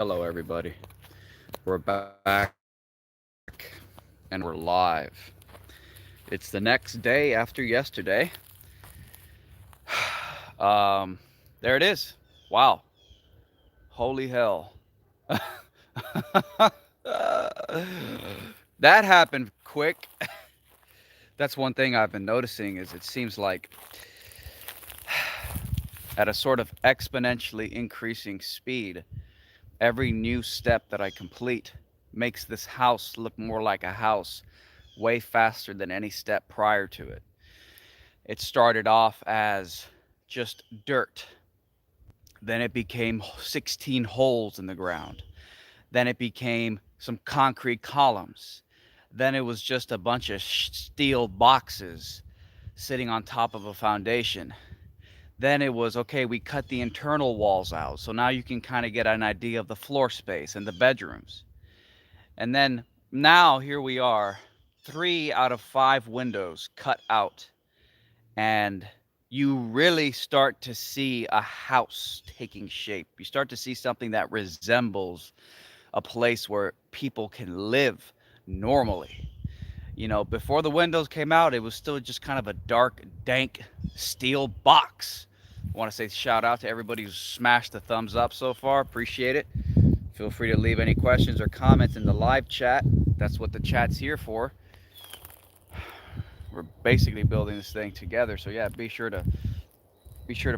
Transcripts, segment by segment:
Hello, everybody. We're back and we're live. It's the next day after yesterday. There it is. Wow. Holy hell. That happened quick. That's one thing I've been noticing is it seems like at a sort of exponentially increasing speed, every new step that I complete makes this house look more like a house way faster than any step prior to it. It started off as just dirt. Then it became 16 holes in the ground. Then it became some concrete columns. Then it was just a bunch of steel boxes sitting on top of a foundation. Then it was okay, we cut the internal walls out. So now you can kind of get an idea of the floor space and the bedrooms. And then now here we are, 3 out of 5 windows cut out, and you really start to see a house taking shape. You start to see something that resembles a place where people can live normally. Before the windows came out, it was still just kind of a dark, dank steel box. I want to say shout out to everybody who's smashed the thumbs up so far. Appreciate it. Feel free to leave any questions or comments in the live chat. That's what the chat's here for. We're basically building this thing together. So yeah, be sure to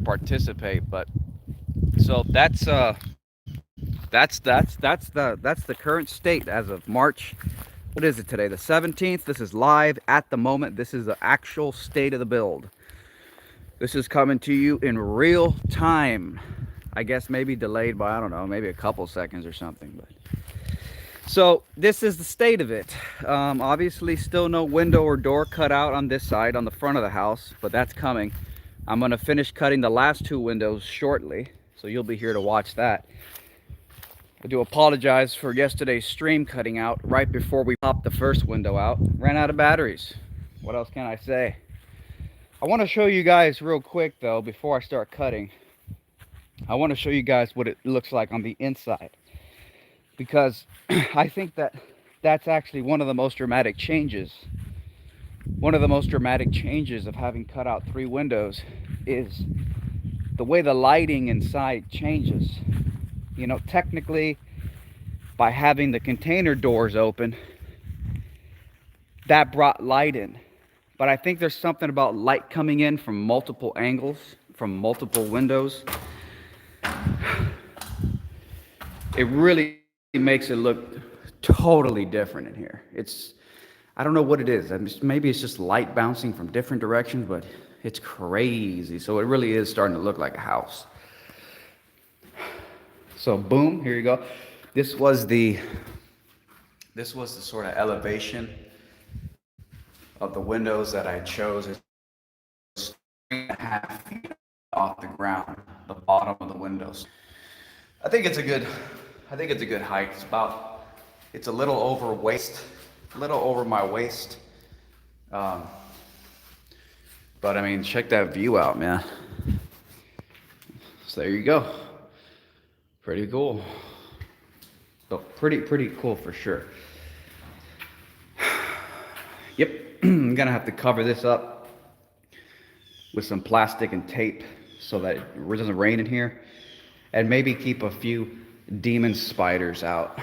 participate. But so that's the current state as of March. What is it today? The 17th. This is live at the moment. This is the actual state of the build. This is coming to you in real time. I guess maybe delayed by, I don't know, maybe a couple seconds or something. But so this is the state of it. Obviously still no window or door cut out on this side, on the front of the house, but that's coming. I'm gonna finish cutting the last 2 windows shortly, so you'll be here to watch that. I do apologize for yesterday's stream cutting out right before we popped the first window out. Ran out of batteries. What else can I say? I want to show you guys real quick though, before I start cutting. I want to show you guys what it looks like on the inside, because I think that that's actually one of the most dramatic changes. One of the most dramatic changes of having cut out 3 windows is the way the lighting inside changes. Technically, by having the container doors open, that brought light in. But I think there's something about light coming in from multiple angles, from multiple windows. It really makes it look totally different in here. I don't know what it is. Maybe it's just light bouncing from different directions, but it's crazy. So it really is starting to look like a house. So boom, here you go. This was the sort of elevation of the windows that I chose. It's 3.5 feet off the ground, the bottom of the windows. I think it's a good height. It's a little over waist, a little over my waist. But I mean, check that view out, man. So there you go. Pretty cool. So pretty cool for sure. Yep, I'm gonna have to cover this up with some plastic and tape so that it doesn't rain in here, and maybe keep a few demon spiders out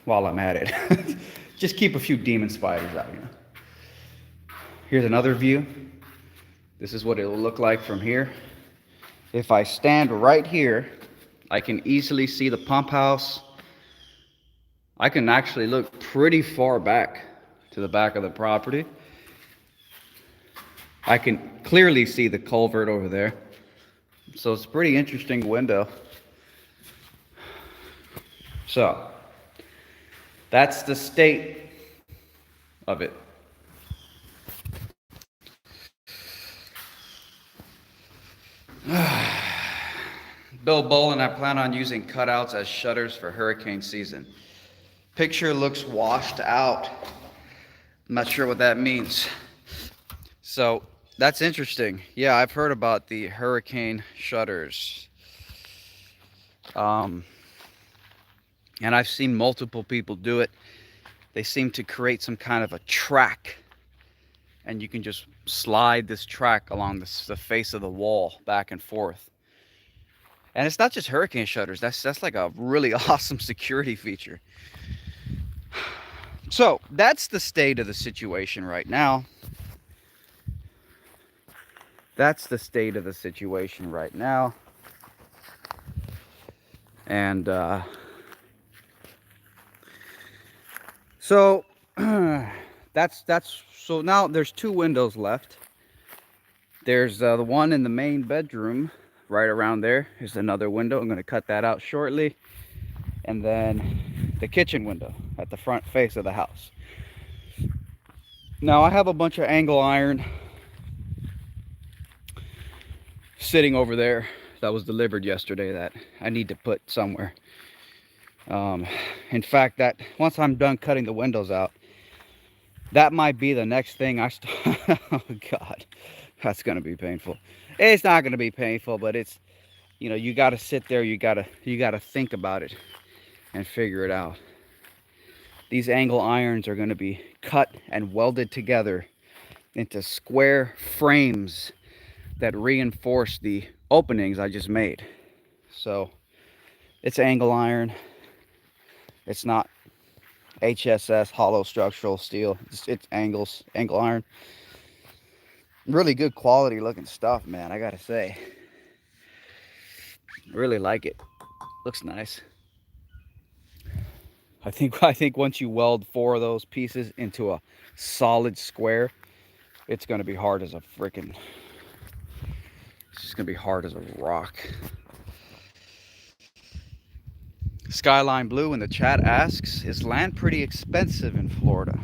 while I'm at it. Just keep a few demon spiders out. Here's another view. This is what it will look like from here. If I stand right here, I can easily see the pump house. I can actually look pretty far back to the back of the property. I can clearly see the culvert over there. So it's a pretty interesting window. So that's the state of it. Bill Bolin, I plan on using cutouts as shutters for hurricane season. Picture looks washed out. I'm not sure what that means. So that's interesting. Yeah, I've heard about the hurricane shutters. And I've seen multiple people do it. They seem to create some kind of a track, and you can just slide this track along the face of the wall back and forth. And it's not just hurricane shutters. That's like a really awesome security feature. So that's the state of the situation right now. That's the state of the situation right now. And so that's so now there's two windows left. There's the one in the main bedroom right around there. There's another window. I'm going to cut that out shortly. And then the kitchen window at the front face of the house. Now I have a bunch of angle iron sitting over there that was delivered yesterday that I need to put somewhere. In fact, that once I'm done cutting the windows out, that might be the next thing I start. Oh God, that's gonna be painful. It's not gonna be painful, but it's, you know, you gotta sit there, you gotta think about it and figure it out. These angle irons are gonna be cut and welded together into square frames that reinforce the openings I just made. So it's angle iron. It's not HSS, hollow structural steel. It's angle iron. Really good quality looking stuff, man, I gotta say. Really like it. Looks nice. I think once you weld 4 of those pieces into a solid square, it's gonna be hard as a freaking, it's just gonna be hard as a rock. Skyline Blue in the chat asks, is land pretty expensive in Florida?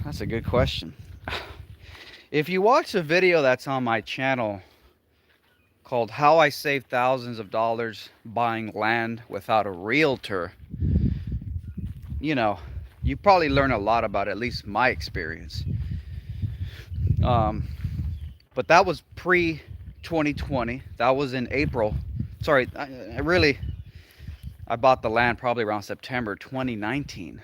That's a good question. If you watch a video that's on my channel called How I Saved Thousands of Dollars Buying Land Without a Realtor, you know, you probably learn a lot about at least my experience. But that was pre-2020. That was in April. Sorry, I bought the land probably around September 2019.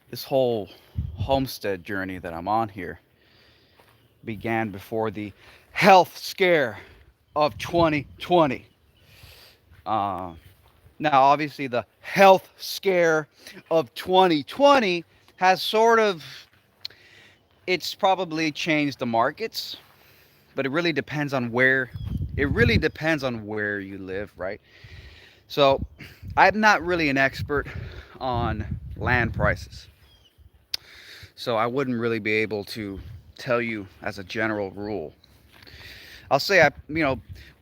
This whole homestead journey that I'm on here began before the health scare of 2020. Now, obviously, the health scare of 2020 has sort of, it's probably changed the markets, but it really depends on where you live, right? So I'm not really an expert on land prices, so I wouldn't really be able to tell you as a general rule. I'll say,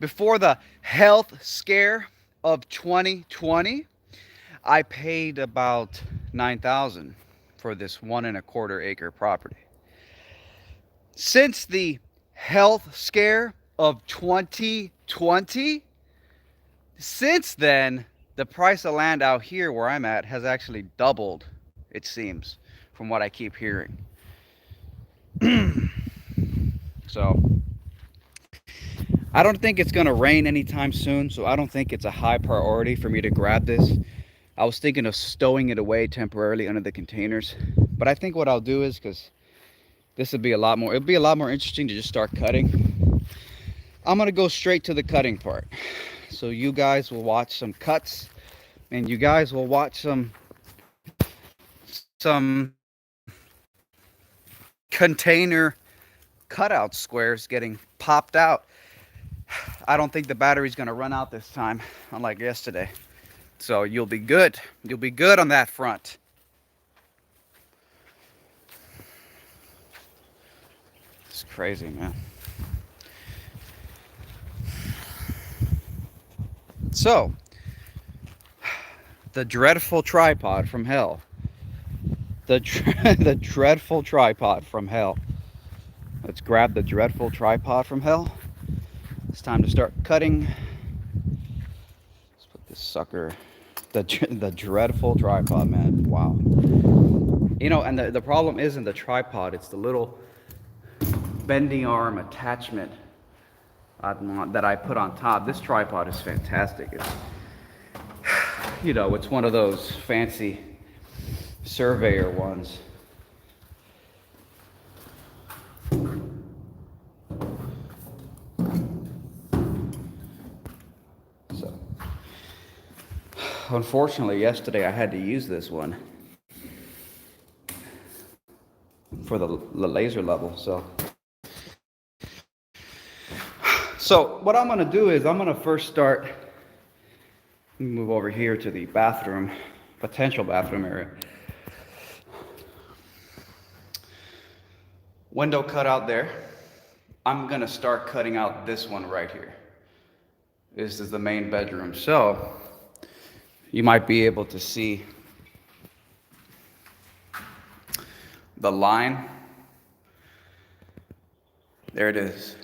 before the health scare of 2020, I paid about $9,000 for this 1.25 acre property. Since the health scare of 2020, since then, the price of land out here where I'm at has actually doubled, it seems, from what I keep hearing. So I don't think it's going to rain anytime soon, so I don't think it's a high priority for me to grab this. I was thinking of stowing it away temporarily under the containers, but I think what I'll do is, because this would be a lot more, it'll be a lot more interesting to just start cutting. I'm going to go straight to the cutting part. So you guys will watch some cuts, and you guys will watch some container cutout squares getting popped out. I don't think the battery's going to run out this time, unlike yesterday. So you'll be good. You'll be good on that front. It's crazy, man. So, the dreadful tripod from hell. The dreadful tripod from hell. Let's grab the dreadful tripod from hell. It's time to start cutting. Let's put this sucker, the dreadful tripod, man. Wow. You know, and the problem isn't the tripod, it's the little bending arm attachment that I put on top. This tripod is fantastic. It's, you know, it's one of those fancy surveyor ones. So, unfortunately, yesterday I had to use this one for the laser level. So what I'm going to do is I'm going to first start, move over here to the bathroom, potential bathroom area. Window cut out there. I'm going to start cutting out this one right here. This is the main bedroom. So you might be able to see the line. There it is.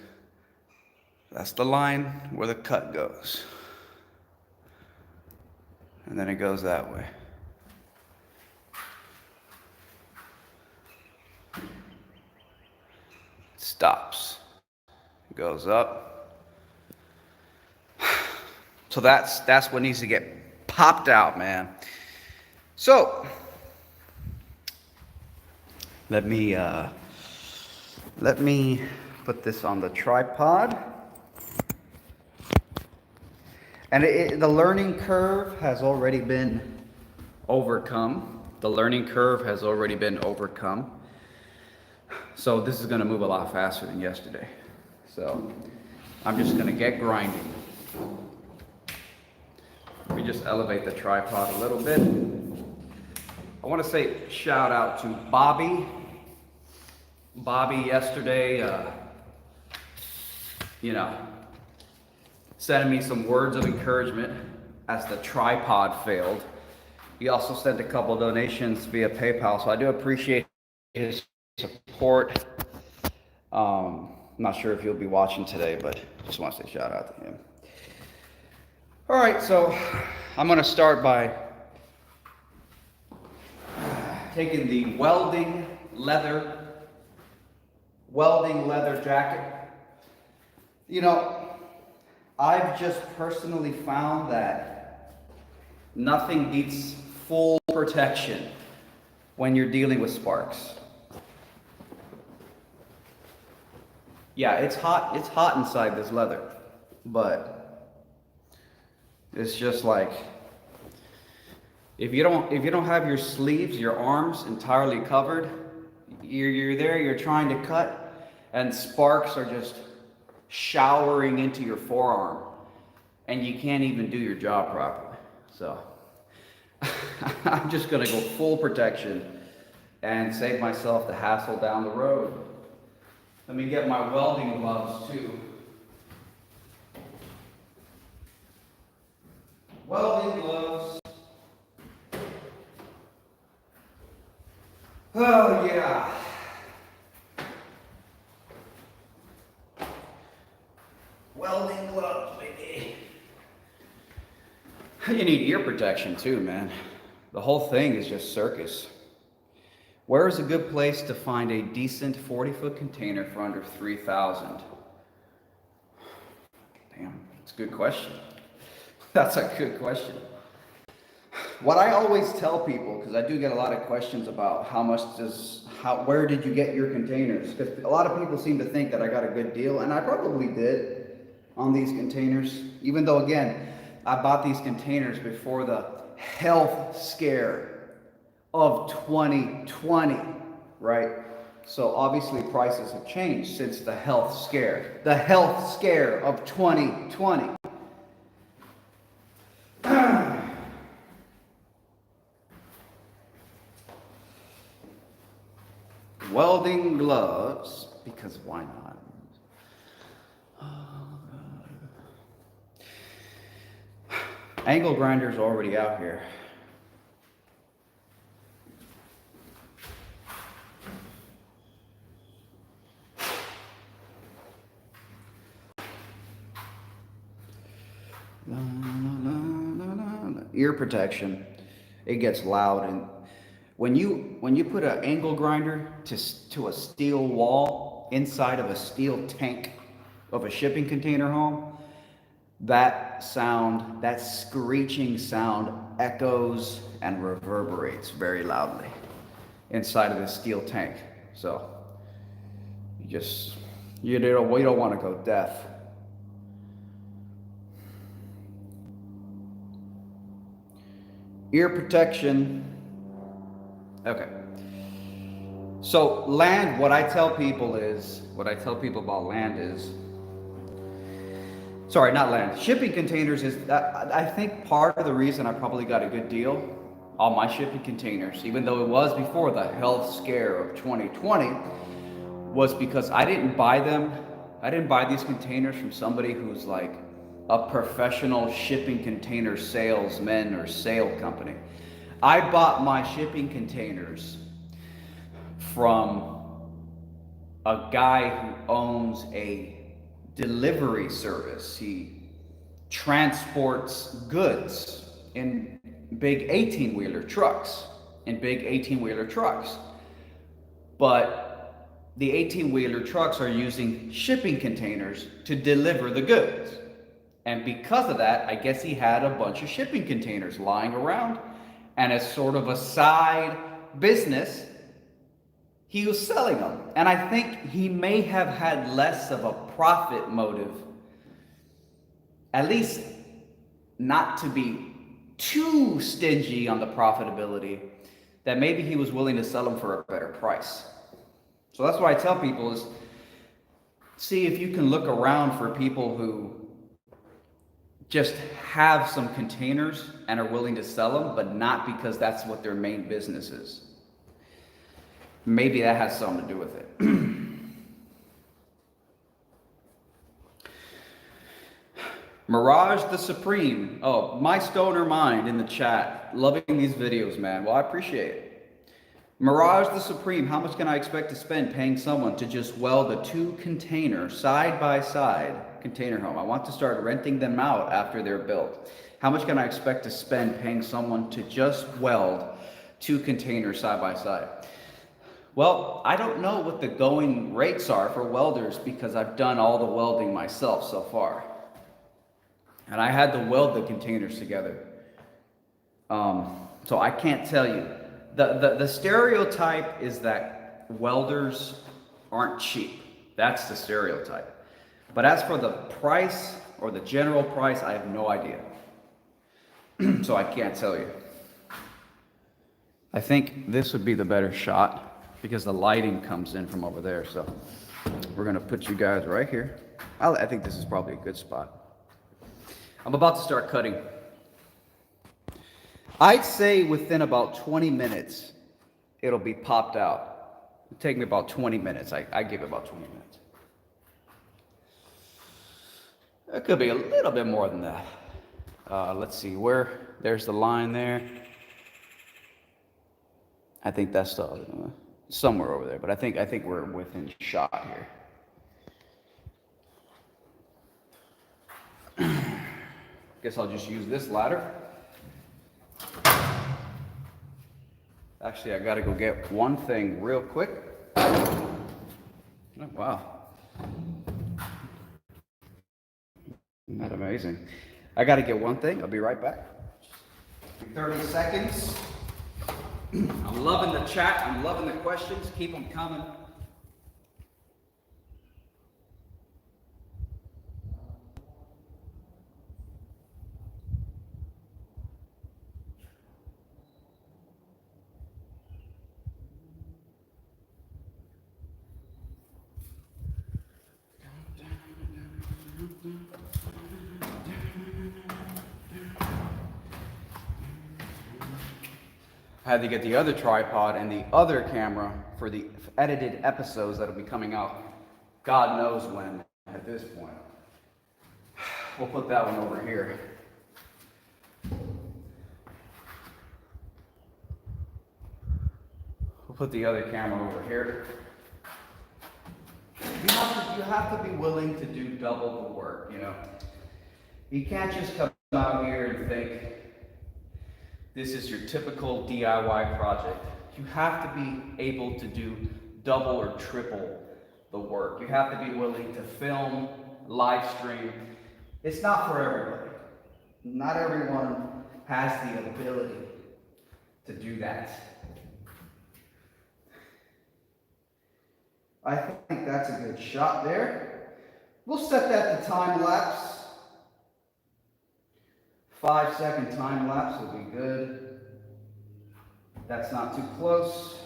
That's the line where the cut goes. And then it goes that way. Stops. It goes up. So that's what needs to get popped out, man. So let me put this on the tripod. And the learning curve has already been overcome. The learning curve has already been overcome. So this is going to move a lot faster than yesterday. So I'm just going to get grinding. Let me just elevate the tripod a little bit. I want to say shout out to Bobby. Bobby yesterday, sending me some words of encouragement as the tripod failed. He also sent a couple donations via PayPal, so I do appreciate his support. I'm not sure if he'll be watching today, but just want to say shout out to him. All right, so I'm going to start by taking the welding leather jacket. You know, I've just personally found that nothing beats full protection when you're dealing with sparks. Yeah, it's hot inside this leather, but it's just like if you don't have your sleeves, your arms entirely covered, you're trying to cut, and sparks are just showering into your forearm, and you can't even do your job properly. So I'm just gonna go full protection and save myself the hassle down the road. Let me get my welding gloves too. Welding gloves. Oh yeah. Welding gloves, baby. You need ear protection too, man. The whole thing is just circus. Where is a good place to find a decent 40-foot container for under $3,000? Damn, that's a good question. That's a good question. What I always tell people, because I do get a lot of questions about where did you get your containers? Because a lot of people seem to think that I got a good deal, and I probably did on these containers, even though, again, I bought these containers before the health scare of 2020, right? So obviously prices have changed since the health scare of 2020. Welding gloves, because why not? Angle grinder's already out here. Ear protection. It gets loud, and when you put an angle grinder to a steel wall inside of a steel tank, of a shipping container home, that sound, that screeching sound echoes and reverberates very loudly inside of this steel tank. So you just, we don't want to go deaf. Ear protection. Okay. So land, what I tell people about land is, sorry, not land, shipping containers is, I think part of the reason I probably got a good deal on my shipping containers, even though it was before the health scare of 2020, was because I didn't buy them. I didn't buy these containers from somebody who's like a professional shipping container salesman or sale company. I bought my shipping containers from a guy who owns a delivery service. He transports goods in big 18-wheeler trucks, But the 18-wheeler trucks are using shipping containers to deliver the goods. And because of that, I guess he had a bunch of shipping containers lying around. And as sort of a side business, he was selling them. And I think he may have had less of a profit motive, at least not to be too stingy on the profitability, that maybe he was willing to sell them for a better price. So that's what I tell people is, see if you can look around for people who just have some containers and are willing to sell them, but not because that's what their main business is. Maybe that has something to do with it. Mirage the Supreme. Oh, my stoner mind in the chat. Loving these videos, man. Well, I appreciate it. Mirage the Supreme. How much can I expect to spend paying someone to just weld a 2-container side-by-side container home? I want to start renting them out after they're built. How much can I expect to spend paying someone to just weld 2 containers side-by-side? Well, I don't know what the going rates are for welders because I've done all the welding myself so far. And I had to weld the containers together. So I can't tell you. The stereotype is that welders aren't cheap. That's the stereotype. But as for the price or the general price, I have no idea. So I can't tell you. I think this would be the better shot because the lighting comes in from over there. So we're gonna put you guys right here. I think this is probably a good spot. I'm about to start cutting. I'd say within about 20 minutes, it'll be popped out. It'll take me about 20 minutes. I give it about 20 minutes. It could be a little bit more than that. Let's see, there's the line there. I think that's somewhere over there, but I think we're within shot here. Guess I'll just use this ladder. Actually, I gotta go get one thing real quick. Oh, wow. Isn't that amazing? I gotta get one thing. I'll be right back. 30 seconds. I'm loving the chat. I'm loving the questions. Keep them coming. I had to get the other tripod and the other camera for the edited episodes that'll be coming out God knows when at this point. We'll put that one over here. We'll put the other camera over here. You have to be willing to do double the work, you know. You can't just come out here and think this is your typical DIY project. You have to be able to do double or triple the work. You have to be willing to film live stream. It's not for everybody. Not everyone has the ability to do that. I think that's a good shot there. We'll set that to time lapse. 5-second time lapse will be good. That's not too close.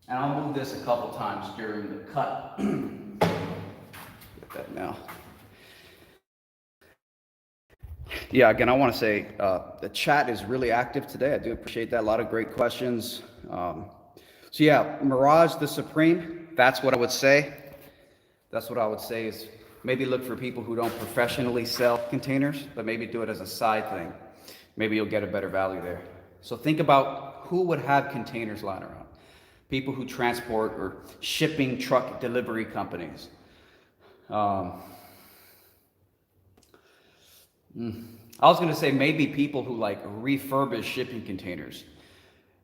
And I'll move this a couple times during the cut. Get that now. Yeah, again, I want to say the chat is really active today. I do appreciate that. A lot of great questions. So yeah, Mirage the Supreme, that's what I would say. That's what I would say is maybe look for people who don't professionally sell containers, but maybe do it as a side thing. Maybe you'll get a better value there. So think about who would have containers lying around. People who transport or shipping truck delivery companies. I was going to say maybe people who like refurbish shipping containers.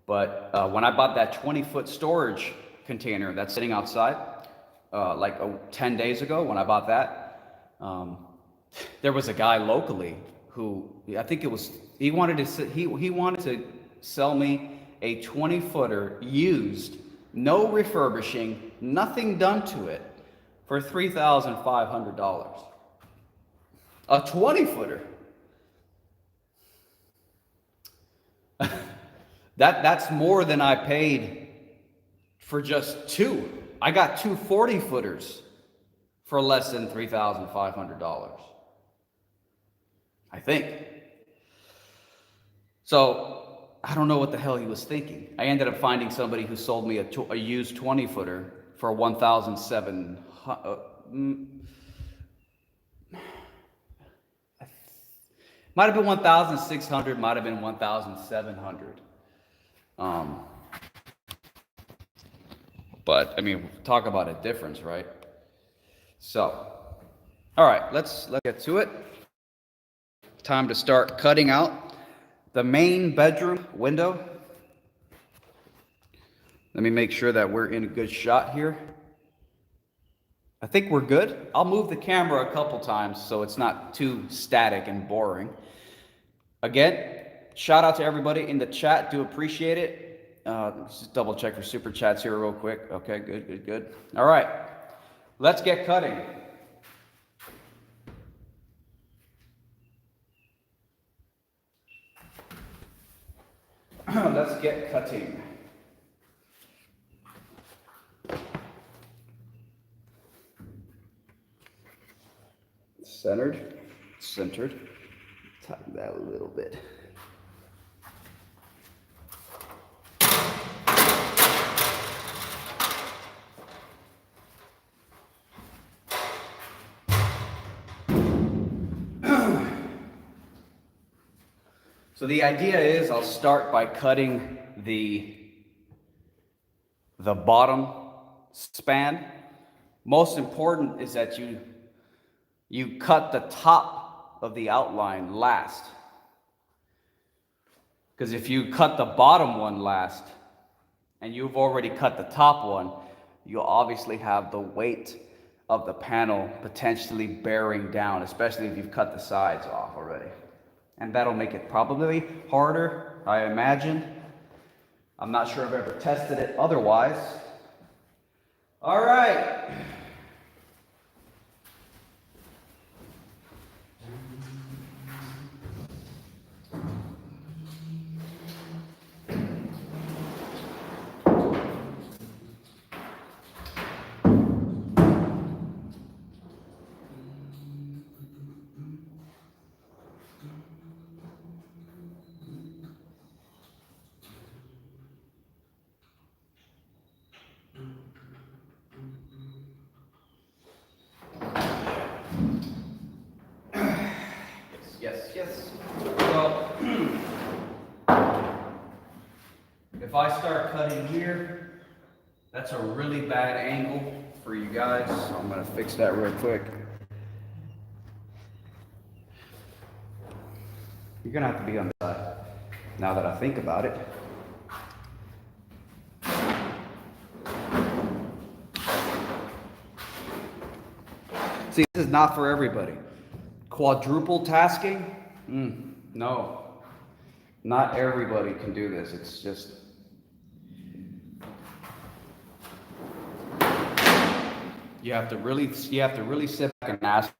But when I bought that 20-foot storage container that's sitting outside, 10 days ago when I bought that, there was a guy locally who, I think it was, he wanted to sell me a 20-footer used, no refurbishing, nothing done to it, for $3,500. A 20-footer. That's more than I paid for just two. I got two 40-footers for less than $3,500. I think. So I don't know what the hell he was thinking. I ended up finding somebody who sold me a used 20-footer for $1,700. Might have been 1,600, might have been 1,700. But I mean, talk about a difference, right? So, all right, let's get to it. Time to start cutting out the main bedroom window. Let me make sure that we're in a good shot here. I think we're good. I'll move the camera a couple times so it's not too static and boring. Again, shout out to everybody in the chat. Do appreciate it. Let's just double check for super chats here real quick. Okay, good. All right, let's get cutting. Let's get cutting. Centered. Tighten that a little bit. So the idea is I'll start by cutting the bottom span. Most important is that you cut the top of the outline last. Because if you cut the bottom one last and you've already cut the top one, you'll obviously have the weight of the panel potentially bearing down, especially if you've cut the sides off already. And that'll make it probably harder, I imagine. I'm not sure I've ever tested it otherwise. All right. Yes. So, if I start cutting here, that's a really bad angle for you guys. So I'm going to fix that real quick. You're going to have to be on the side now that I think about it. is not for everybody. Quadruple tasking? No. Not everybody can do this. It's just... You have to really sit back and ask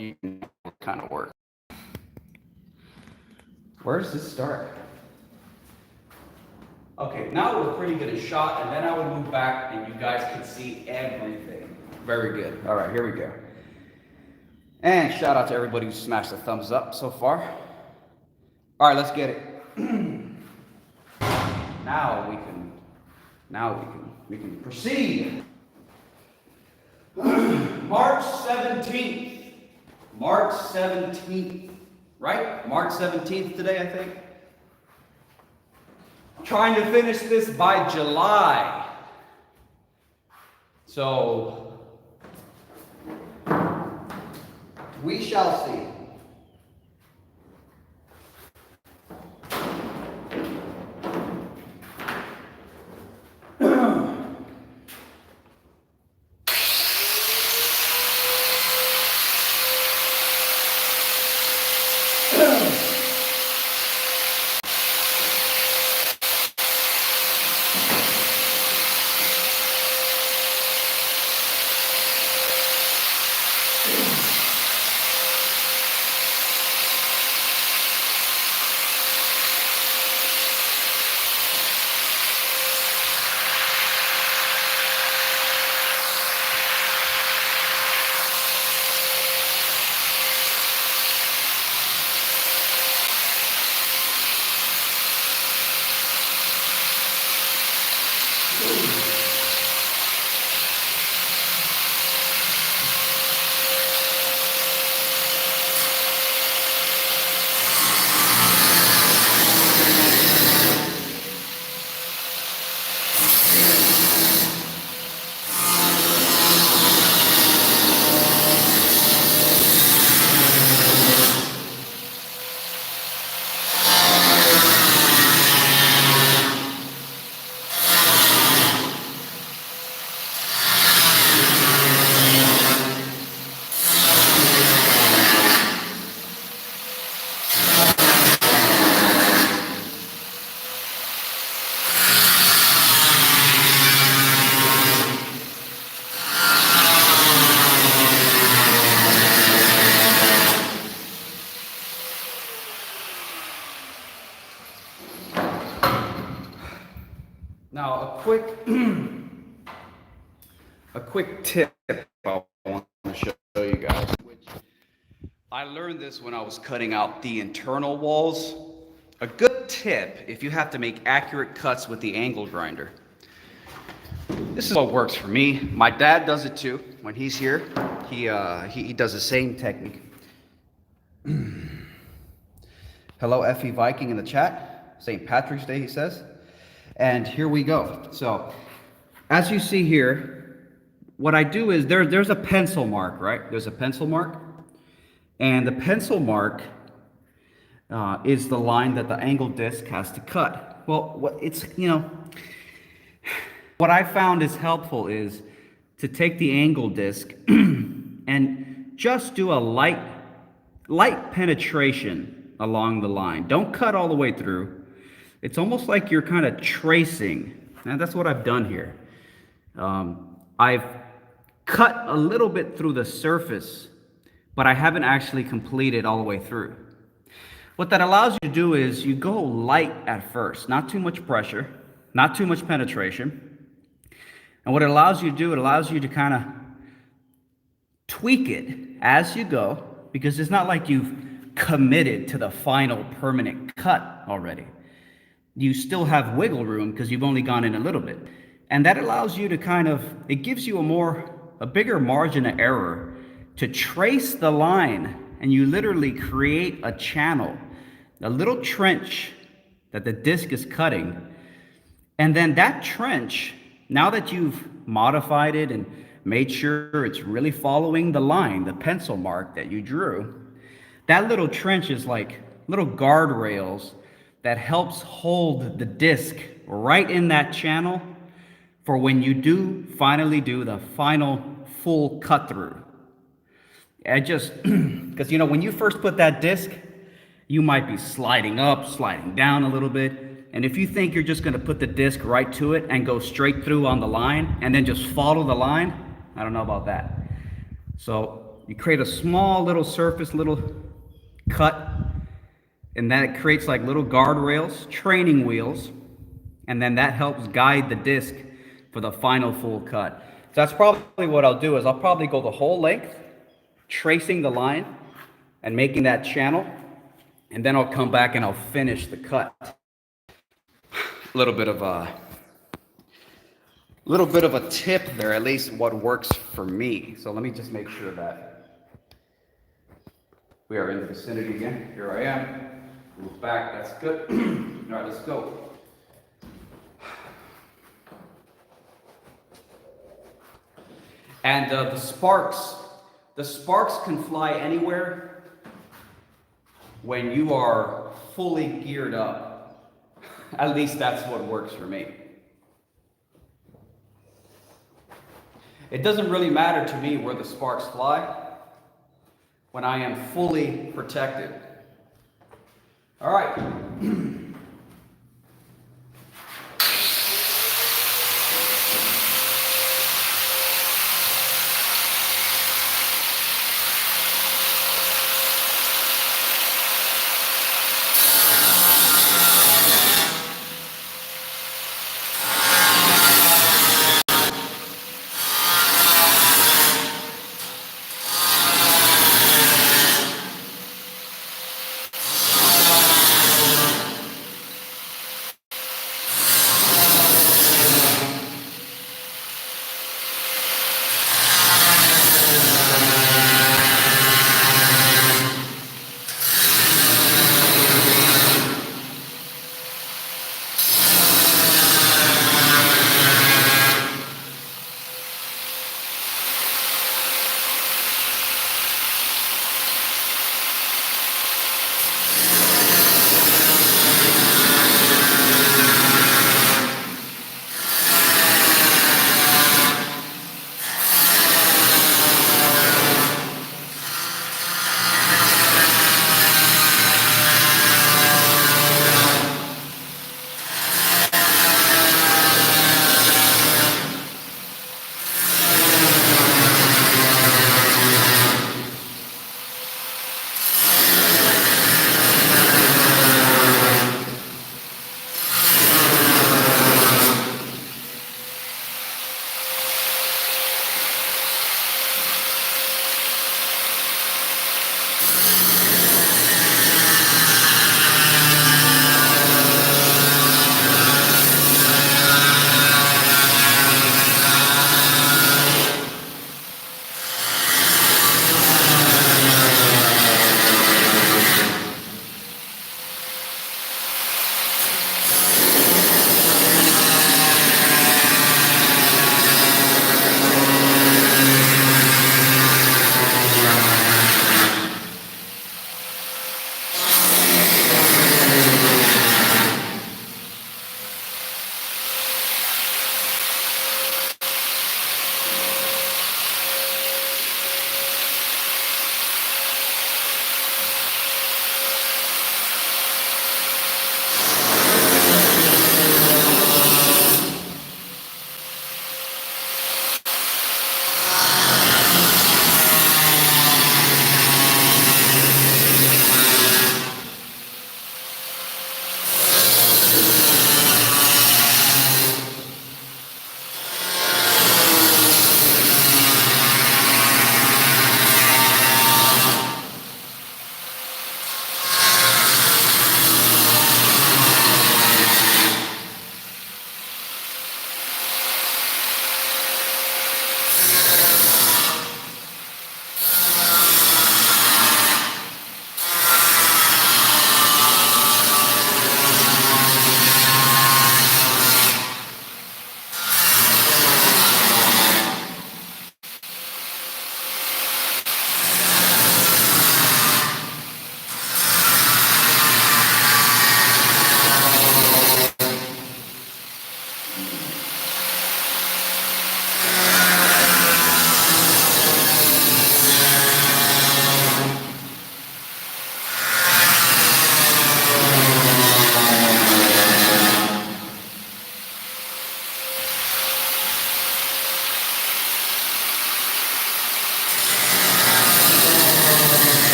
you can kind of work. Where does this start? Okay, now we're pretty good at shot, and then I would move back and you guys can see everything. Very good. All right, here we go. And shout out to everybody who smashed the thumbs up so far. All right, let's get it. Now we can proceed. March 17th. March 17th. Right? March 17th today, I think. Trying to finish this by July. So we shall see. Now, a quick tip I want to show you guys. I learned this when I was cutting out the internal walls. A good tip if you have to make accurate cuts with the angle grinder. This is what works for me. My dad does it too. When he's here, he does the same technique. Hello, FE Viking in the chat. St. Patrick's Day, he says. And here we go. So, as you see here, what I do is there's a pencil mark, right? There's a pencil mark. And the pencil mark is the line that the angle disc has to cut. Well, what I found is helpful is to take the angle disc and just do a light penetration along the line. Don't cut all the way through. It's almost like you're kind of tracing. And that's what I've done here. I've cut a little bit through the surface, but I haven't actually completed all the way through. What that allows you to do is you go light at first, not too much pressure, not too much penetration. And what it allows you to do, it allows you to kind of tweak it as you go, because it's not like you've committed to the final permanent cut already. You still have wiggle room because you've only gone in a little bit. And that allows you to it gives you a bigger margin of error to trace the line, and you literally create a channel, a little trench that the disc is cutting. And then that trench, now that you've modified it and made sure it's really following the line, the pencil mark that you drew, that little trench is like little guardrails that helps hold the disc right in that channel for when you do finally do the final full cut through. I just, because when you first put that disc, you might be sliding up, sliding down a little bit. And if you think you're just going to put the disc right to it and go straight through on the line and then just follow the line, I don't know about that. So you create a small little surface, little cut, and then it creates like little guardrails, training wheels, and then that helps guide the disc for the final full cut. So that's probably what I'll do is I'll probably go the whole length, tracing the line and making that channel, and then I'll come back and I'll finish the cut. A little bit of a tip there, at least what works for me. So let me just make sure that we are in the vicinity again. Here I am. Move back, that's good. All right, let's go. And the sparks can fly anywhere when you are fully geared up. At least that's what works for me. It doesn't really matter to me where the sparks fly when I am fully protected. All right.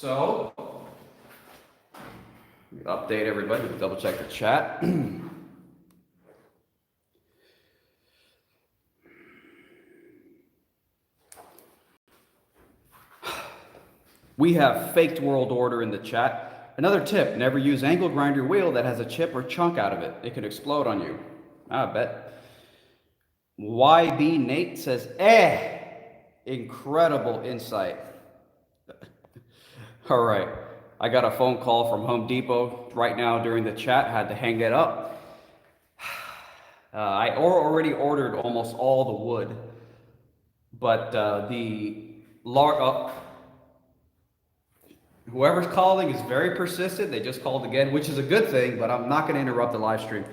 So, update everybody, double check the chat. We have faked world order in the chat. Another tip, never use angle grinder wheel that has a chip or chunk out of it. It can explode on you. I bet. YB Nate says, incredible insight. All right. I got a phone call from Home Depot right now during the chat. Had to hang it up. I already ordered almost all the wood, but whoever's calling is very persistent. They just called again, which is a good thing, but I'm not going to interrupt the live stream.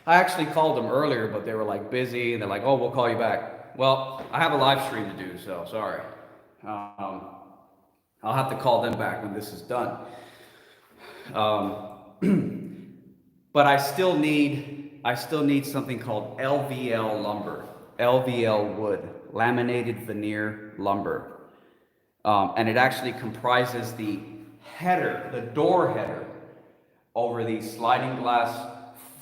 I actually called them earlier, but they were like busy, and they're like, "Oh, we'll call you back." Well, I have a live stream to do, so sorry. I'll have to call them back when this is done. But I still need something called LVL lumber, LVL wood, laminated veneer lumber, and it actually comprises the header, the door header, over the sliding glass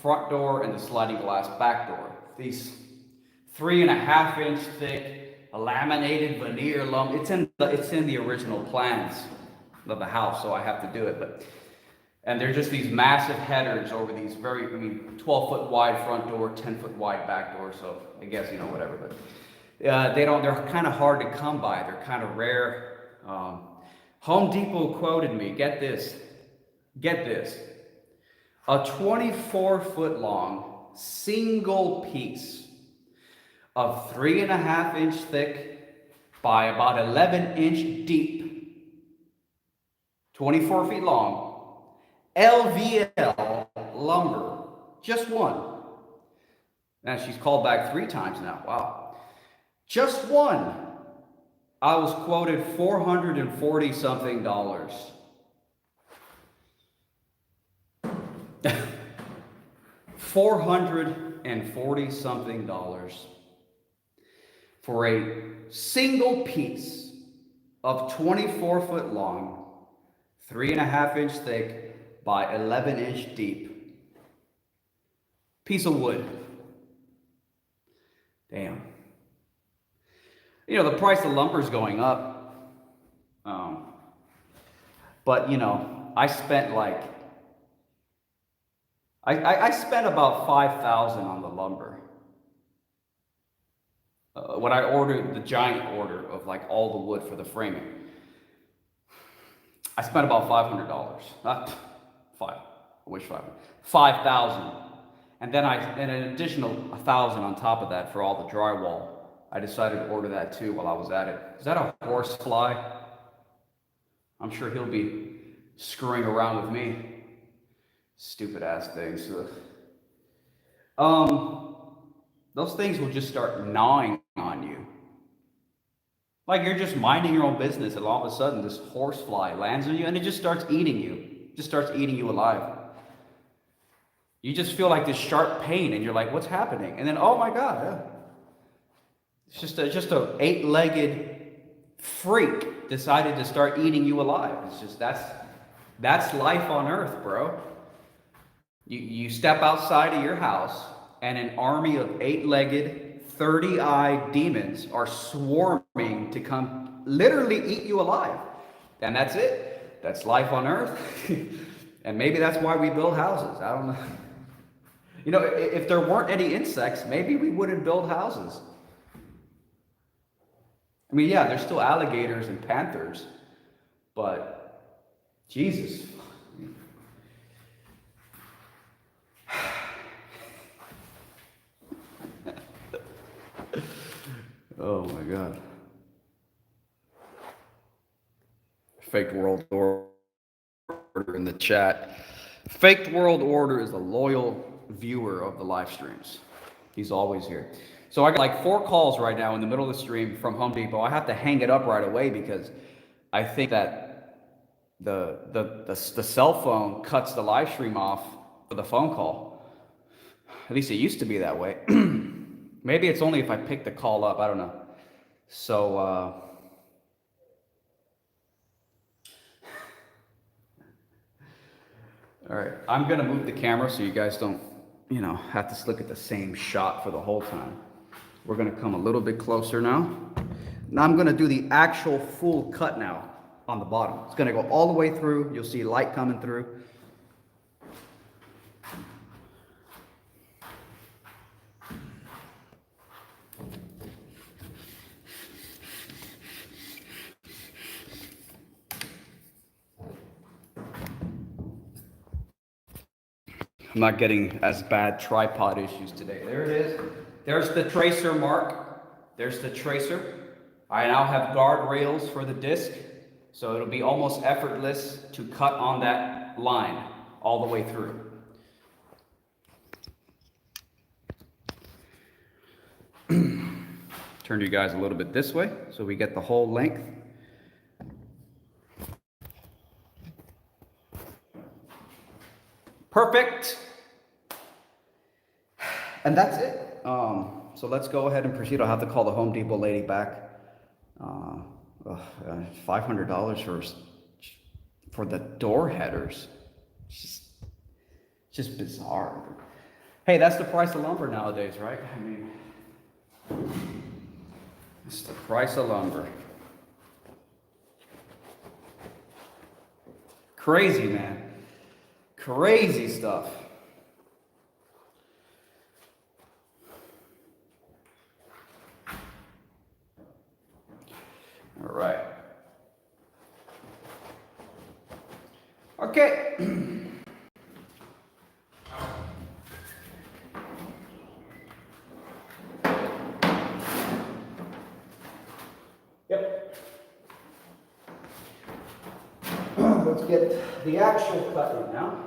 front door and the sliding glass back door. These 3.5-inch thick laminated veneer lumber. It's in the original plans of the house, so I have to do it. And they're just these massive headers over these 12-foot wide front door, 10-foot wide back door. So I guess whatever. But they're kind of hard to come by. They're kind of rare. Home Depot quoted me. Get this. A 24-foot long single piece of 3.5-inch thick by about 11-inch deep, 24 feet long, LVL lumber, just one. And she's called back 3 times now. Wow. Just one. I was quoted $440 something. $440 something for a single piece of 24-foot long, 3.5-inch thick by 11-inch deep piece of wood. Damn. The price of lumber is going up. But I spent I spent about $5,000 on the lumber. When I ordered the giant order of all the wood for the framing, I spent about $500. Not five. I wish 500. 5,000, and then an additional 1,000 on top of that for all the drywall. I decided to order that too while I was at it. Is that a horse fly? I'm sure he'll be screwing around with me. Stupid ass things. Those things will just start gnawing on you. Like you're just minding your own business, and all of a sudden this horsefly lands on you, and it just starts eating you. Just starts eating you alive. You just feel like this sharp pain, and you're like, "What's happening?" And then, oh my God, yeah. It's just a 8-legged freak decided to start eating you alive. It's just that's life on Earth, bro. You step outside of your house, and an army of 8-legged, 30-eyed demons are swarming to come literally eat you alive. And that's it. That's life on Earth. And maybe that's why we build houses. I don't know. If there weren't any insects, maybe we wouldn't build houses. Yeah, there's still alligators and panthers, but Jesus. Oh my God. Faked world order in the chat. Faked world order is a loyal viewer of the live streams. He's always here. So I got 4 calls right now in the middle of the stream from Home Depot. I have to hang it up right away because I think that the cell phone cuts the live stream off for the phone call. At least it used to be that way. Maybe it's only if I pick the call up. I don't know. So All right, I'm gonna move the camera so you guys don't, have to look at the same shot for the whole time. We're gonna come a little bit closer now. Now I'm gonna do the actual full cut now on the bottom. It's gonna go all the way through. You'll see light coming through. I'm not getting as bad tripod issues today. There it is. There's the tracer mark. There's the tracer. I now have guardrails for the disc, so it'll be almost effortless to cut on that line all the way through. Turn you guys a little bit this way so we get the whole length. Perfect. And that's it. So let's go ahead and proceed. I'll have to call the Home Depot lady back. $500 for the door headers. It's just bizarre. Hey, that's the price of lumber nowadays, right? I mean, it's the price of lumber. Crazy, man. Crazy stuff. All right. Okay. Yep. Let's get the actual cutting now.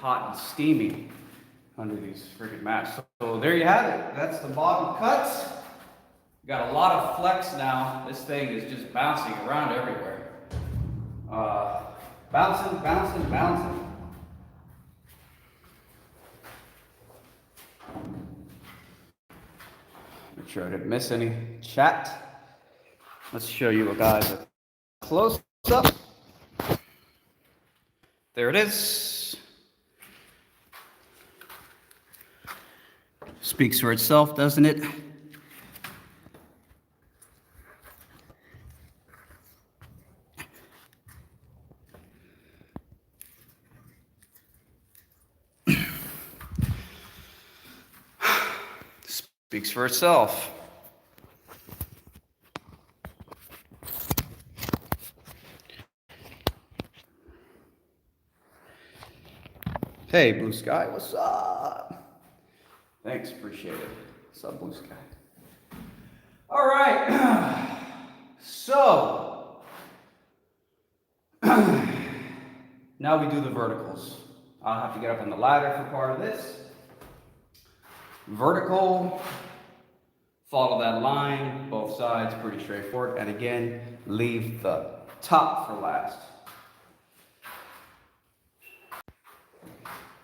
hot and steamy under these freaking mats. So there you have it. That's the bottom cuts. Got a lot of flex now. This thing is just bouncing around everywhere. Bouncing, bouncing, bouncing. Make sure I didn't miss any chat. Let's show you guys a close up. There it is. Speaks for itself, doesn't it? Speaks for itself. Hey, Blue Sky, what's up? Thanks, appreciate it. What's up, Blue Sky? All right, so now we do the verticals. I'll have to get up on the ladder for part of this. Vertical, follow that line, both sides, pretty straightforward. And again, leave the top for last.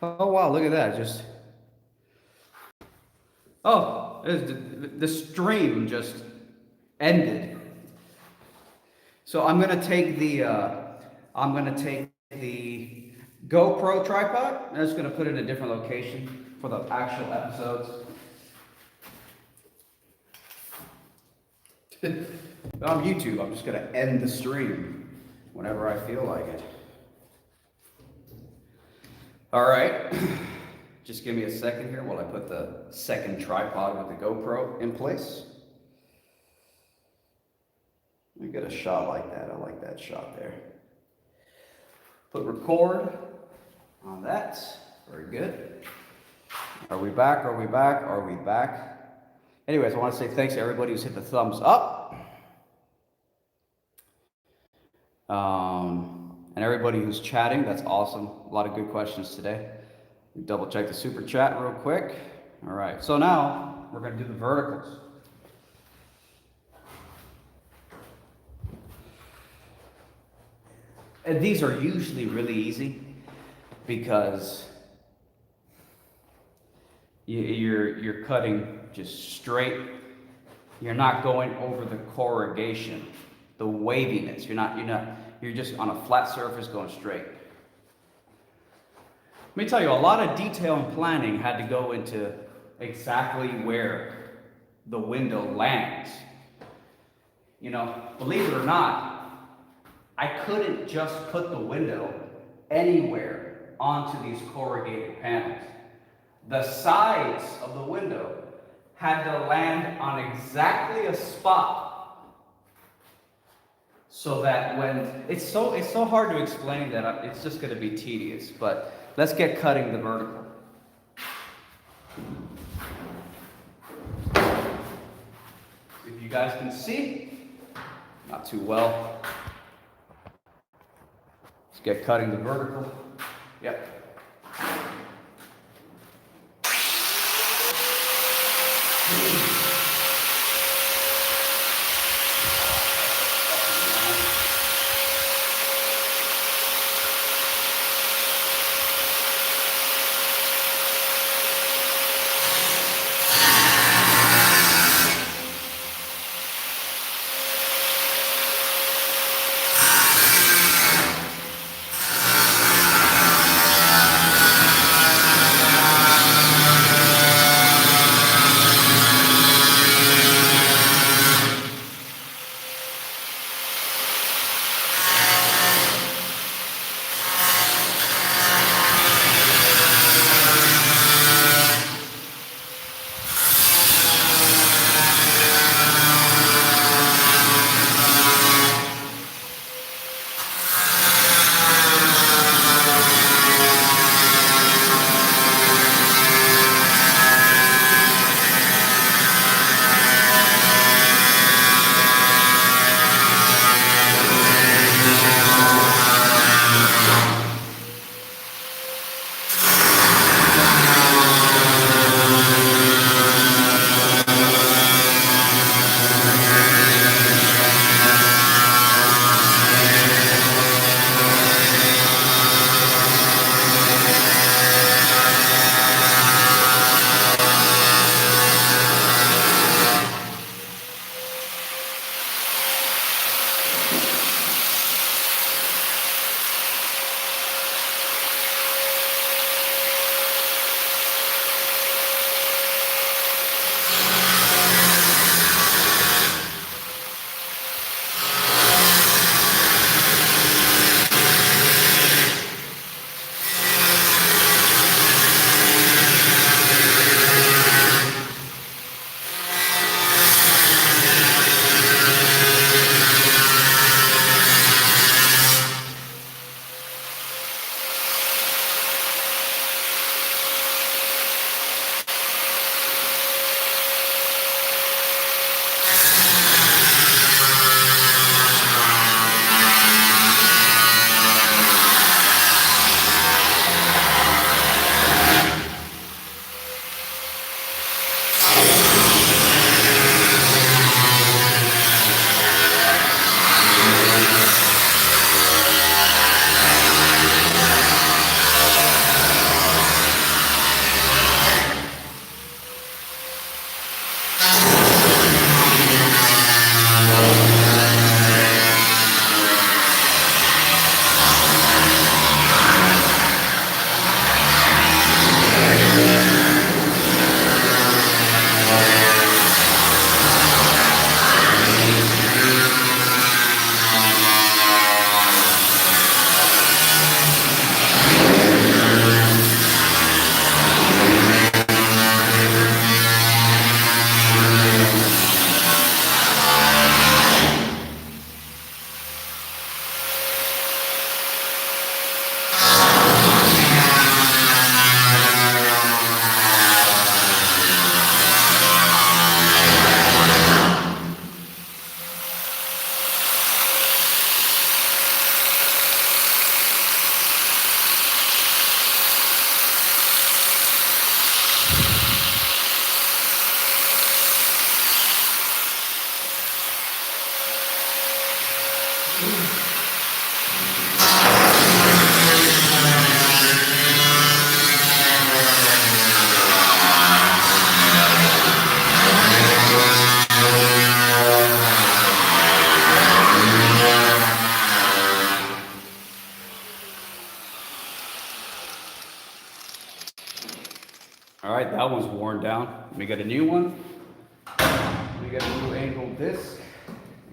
Oh wow, look at that, just, oh, the stream just ended. So I'm gonna take the GoPro tripod. I'm just gonna put it in a different location for the actual episodes. On YouTube, I'm just gonna end the stream whenever I feel like it. All right, just give me a second here while I put the second tripod with the GoPro in place. Let me get a shot like that. I like that shot there. Put record on that. Very good. Are we back? Are we back? Are we back? Anyways, I want to say thanks to everybody who's hit the thumbs up. And everybody who's chatting, that's awesome. A lot of good questions today. Double check the super chat real quick. All right, so now we're going to do the verticals. And these are usually really easy because you're cutting just straight. You're not going over the corrugation, the waviness. You're just on a flat surface going straight. Let me tell you, a lot of detail and planning had to go into exactly where the window lands. You know, believe it or not, I couldn't just put the window anywhere onto these corrugated panels. The sides of the window had to land on exactly a spot so that when it's so hard to explain that it's just going to be tedious, but let's get cutting the vertical. If you guys can see, not too well. Let's get cutting the vertical. Yep. All right, that one's worn down. Let me get a new one. Let me get a new angle disc,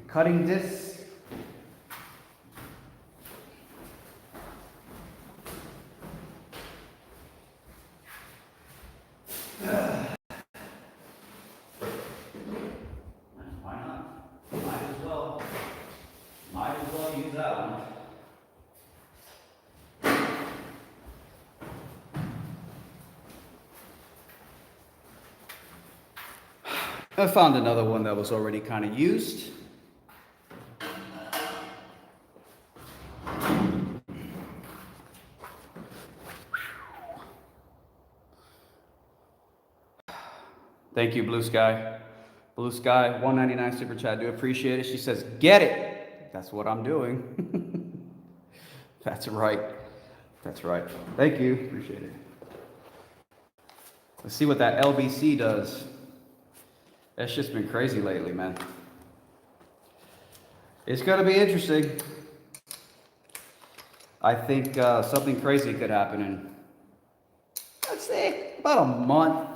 cutting disc. Why not? Might as well use that one. I found another one that was already kind of used. Thank you, Blue Sky. Blue Sky, 199 super chat. Do appreciate it. She says, "Get it." That's what I'm doing. That's right. That's right. Thank you. Appreciate it. Let's see what that LBC does. That's just been crazy lately, man. It's gonna be interesting. I think something crazy could happen in, let's say, about a month,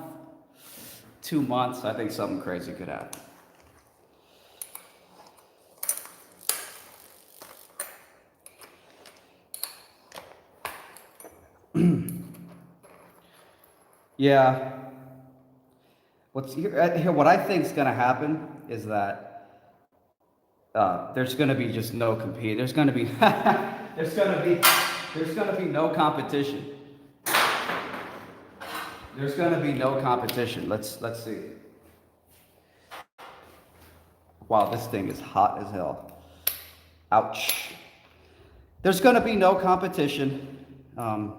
2 months. I think something crazy could happen. Yeah. What's here? What I think is going to happen is that there's going to be just no compete. There's going to be there's going to be no competition. There's going to be no competition. Let's see. Wow, this thing is hot as hell. Ouch. There's going to be no competition.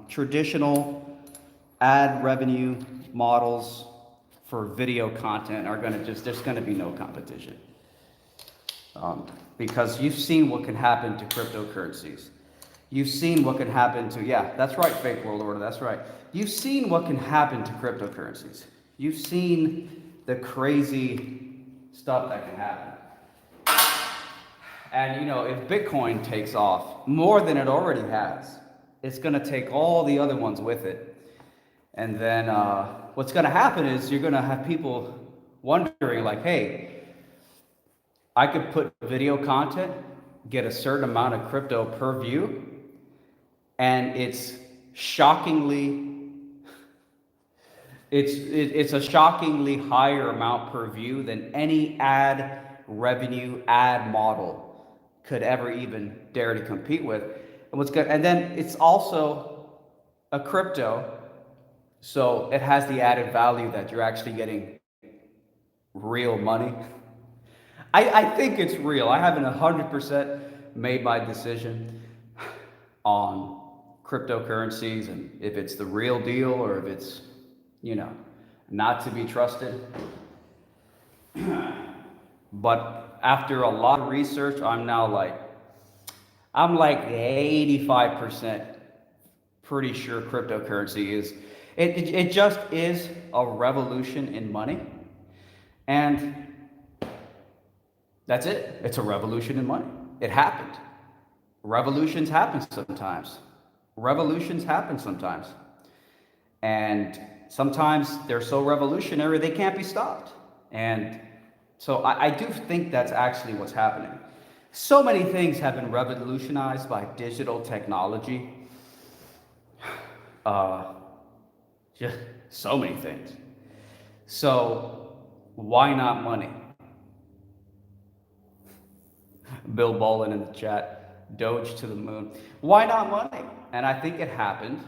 Traditional ad revenue models for video content are going to there's going to be no competition. Because you've seen what can happen to cryptocurrencies. You've seen what can happen to, yeah, that's right, fake world order, that's right. You've seen what can happen to cryptocurrencies. You've seen the crazy stuff that can happen. And you know, if Bitcoin takes off more than it already has, it's going to take all the other ones with it. And then what's going to happen is you're going to have people wondering like, hey, I could put video content, get a certain amount of crypto per view, and it's shockingly, it's a shockingly higher amount per view than any ad revenue ad model could ever even dare to compete with. And what's good, and then it's also a crypto, so it has the added value that you're actually getting real money. I think it's real. I haven't 100% made my decision on cryptocurrencies and if it's the real deal or if it's, you know, not to be trusted. But after a lot of research, I'm like 85% pretty sure cryptocurrency is, it just is a revolution in money. And that's it. It's a revolution in money. It happened. Revolutions happen sometimes. Revolutions happen sometimes. And sometimes they're so revolutionary they can't be stopped. And so I do think that's actually what's happening. So many things have been revolutionized by digital technology. Just so many things. So why not money? Bill Bolin in the chat, Doge to the moon. Why not money? And I think it happened,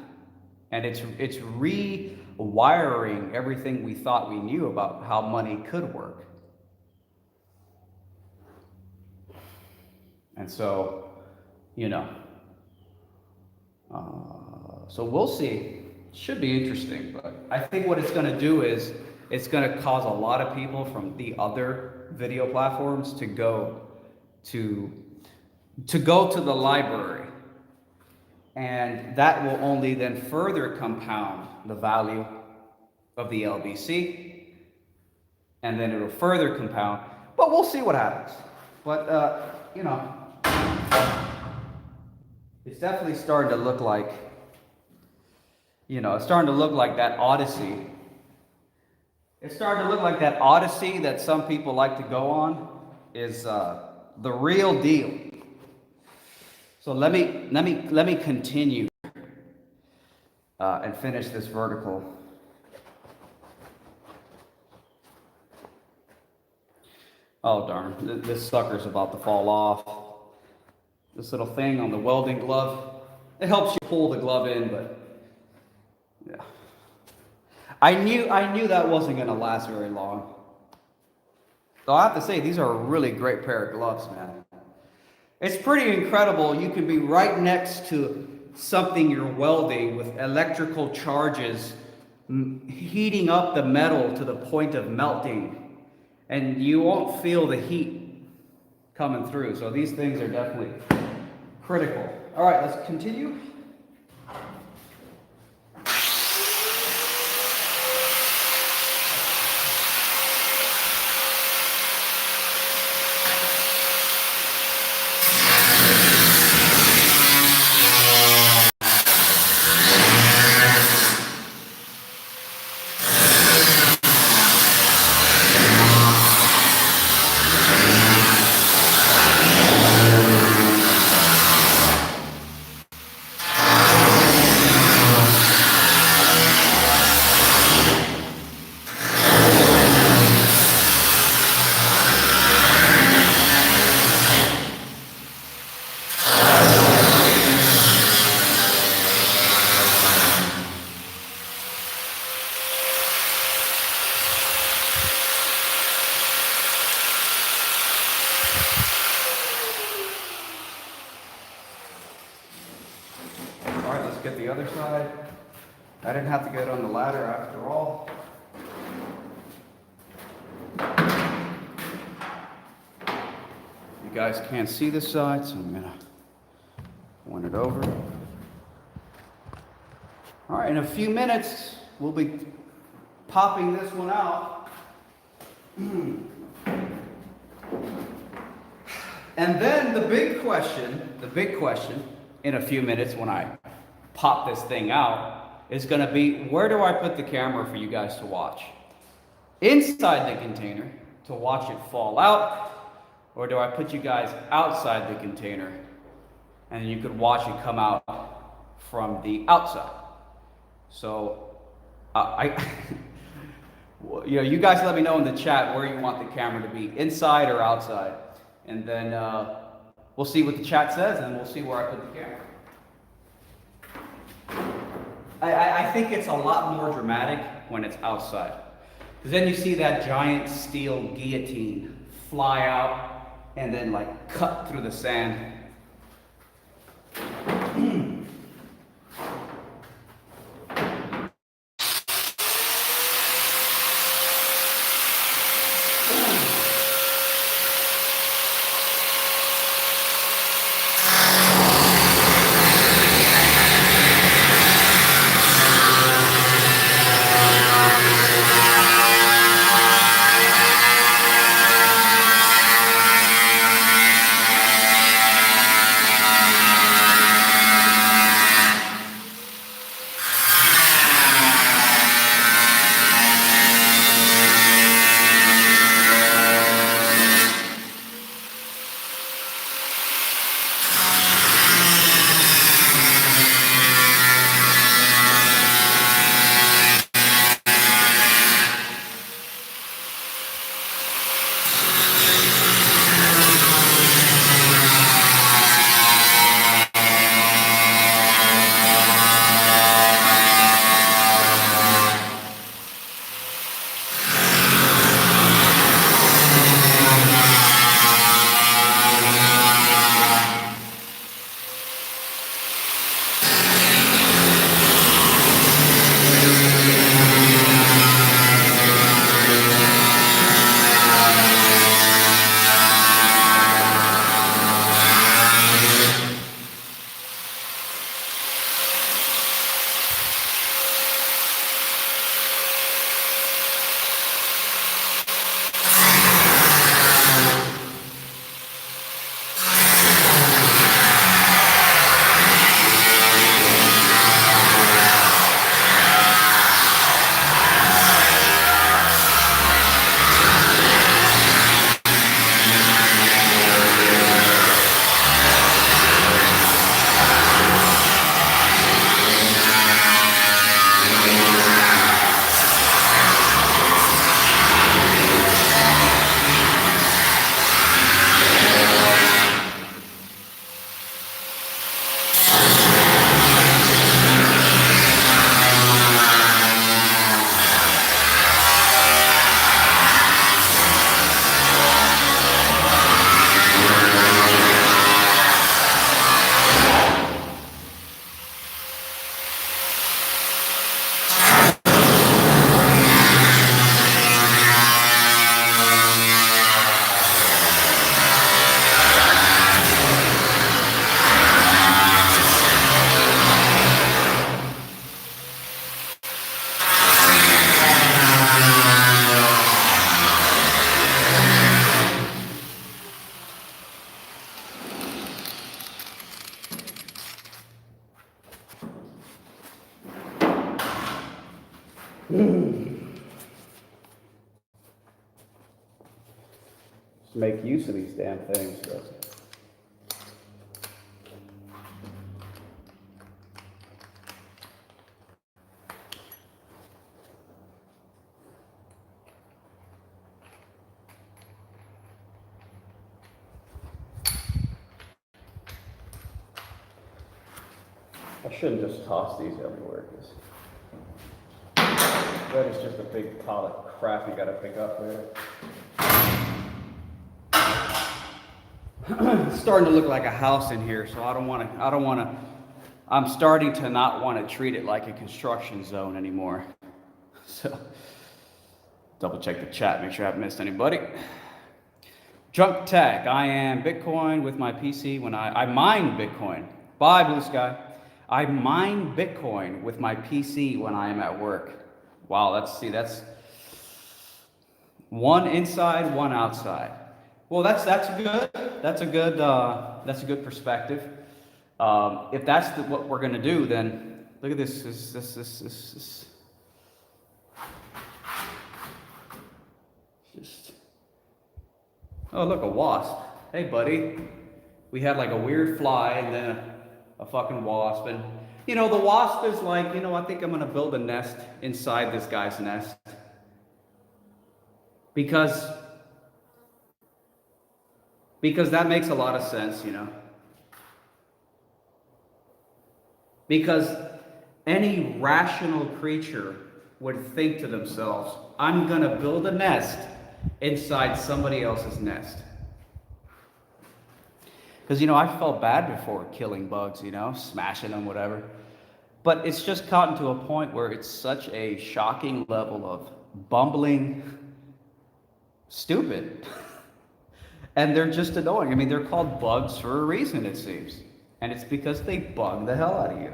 and it's rewiring everything we thought we knew about how money could work. And so, you know, so we'll see. Should be interesting, but I think what it's going to do is it's going to cause a lot of people from the other video platforms to go to the library, and that will only then further compound the value of the LBC, and then it'll further compound, but we'll see what happens. But you know, it's definitely starting to look like, you know, it's starting to look like that Odyssey It's starting to look like that Odyssey that some people like to go on is the real deal. So let me continue and finish this vertical. Oh darn, this sucker's about to fall off. This little thing on the welding glove, it helps you pull the glove in, but yeah. I knew that wasn't gonna last very long. So I have to say, these are a really great pair of gloves, man. It's pretty incredible. You can be right next to something you're welding with electrical charges heating up the metal to the point of melting, and you won't feel the heat coming through. So these things are definitely critical. All right, let's continue. All right, let's get the other side. I didn't have to get on the ladder after all. You guys can't see this side, so I'm gonna point it over. All right, in a few minutes, we'll be popping this one out. And then the big question in a few minutes when I pop this thing out is going to be, where do I put the camera for you guys to watch? Inside the container to watch it fall out, or do I put you guys outside the container and you could watch it come out from the outside? So you guys let me know in the chat where you want the camera to be, inside or outside. And then we'll see what the chat says, and we'll see where I put the camera. I think it's a lot more dramatic when it's outside. Because then you see that giant steel guillotine fly out and then like cut through the sand. Just make use of these damn things. But I shouldn't just toss these everywhere, because that is just a big pile of crap you gotta pick up later. It's starting to look like a house in here, so I don't wanna, I'm starting to not want to treat it like a construction zone anymore. So, double check the chat, make sure I haven't missed anybody. Drunk Tech, I am Bitcoin with my PC when I mine Bitcoin. Bye, Blue Sky. I mine Bitcoin with my PC when I am at work. Wow, that's one inside, one outside. Well, that's good. That's a good perspective. If that's what we're gonna do, then look at this. Just, oh, look, a wasp. Hey, buddy. We had like a weird fly and then a fucking wasp. And, the wasp is like, I think I'm going to build a nest inside this guy's nest. Because that makes a lot of sense, Because any rational creature would think to themselves, I'm going to build a nest inside somebody else's nest. Because, I felt bad before killing bugs, smashing them, whatever. But it's just gotten to a point where it's such a shocking level of bumbling stupid. And they're just annoying. I mean, they're called bugs for a reason, it seems. And it's because they bug the hell out of you.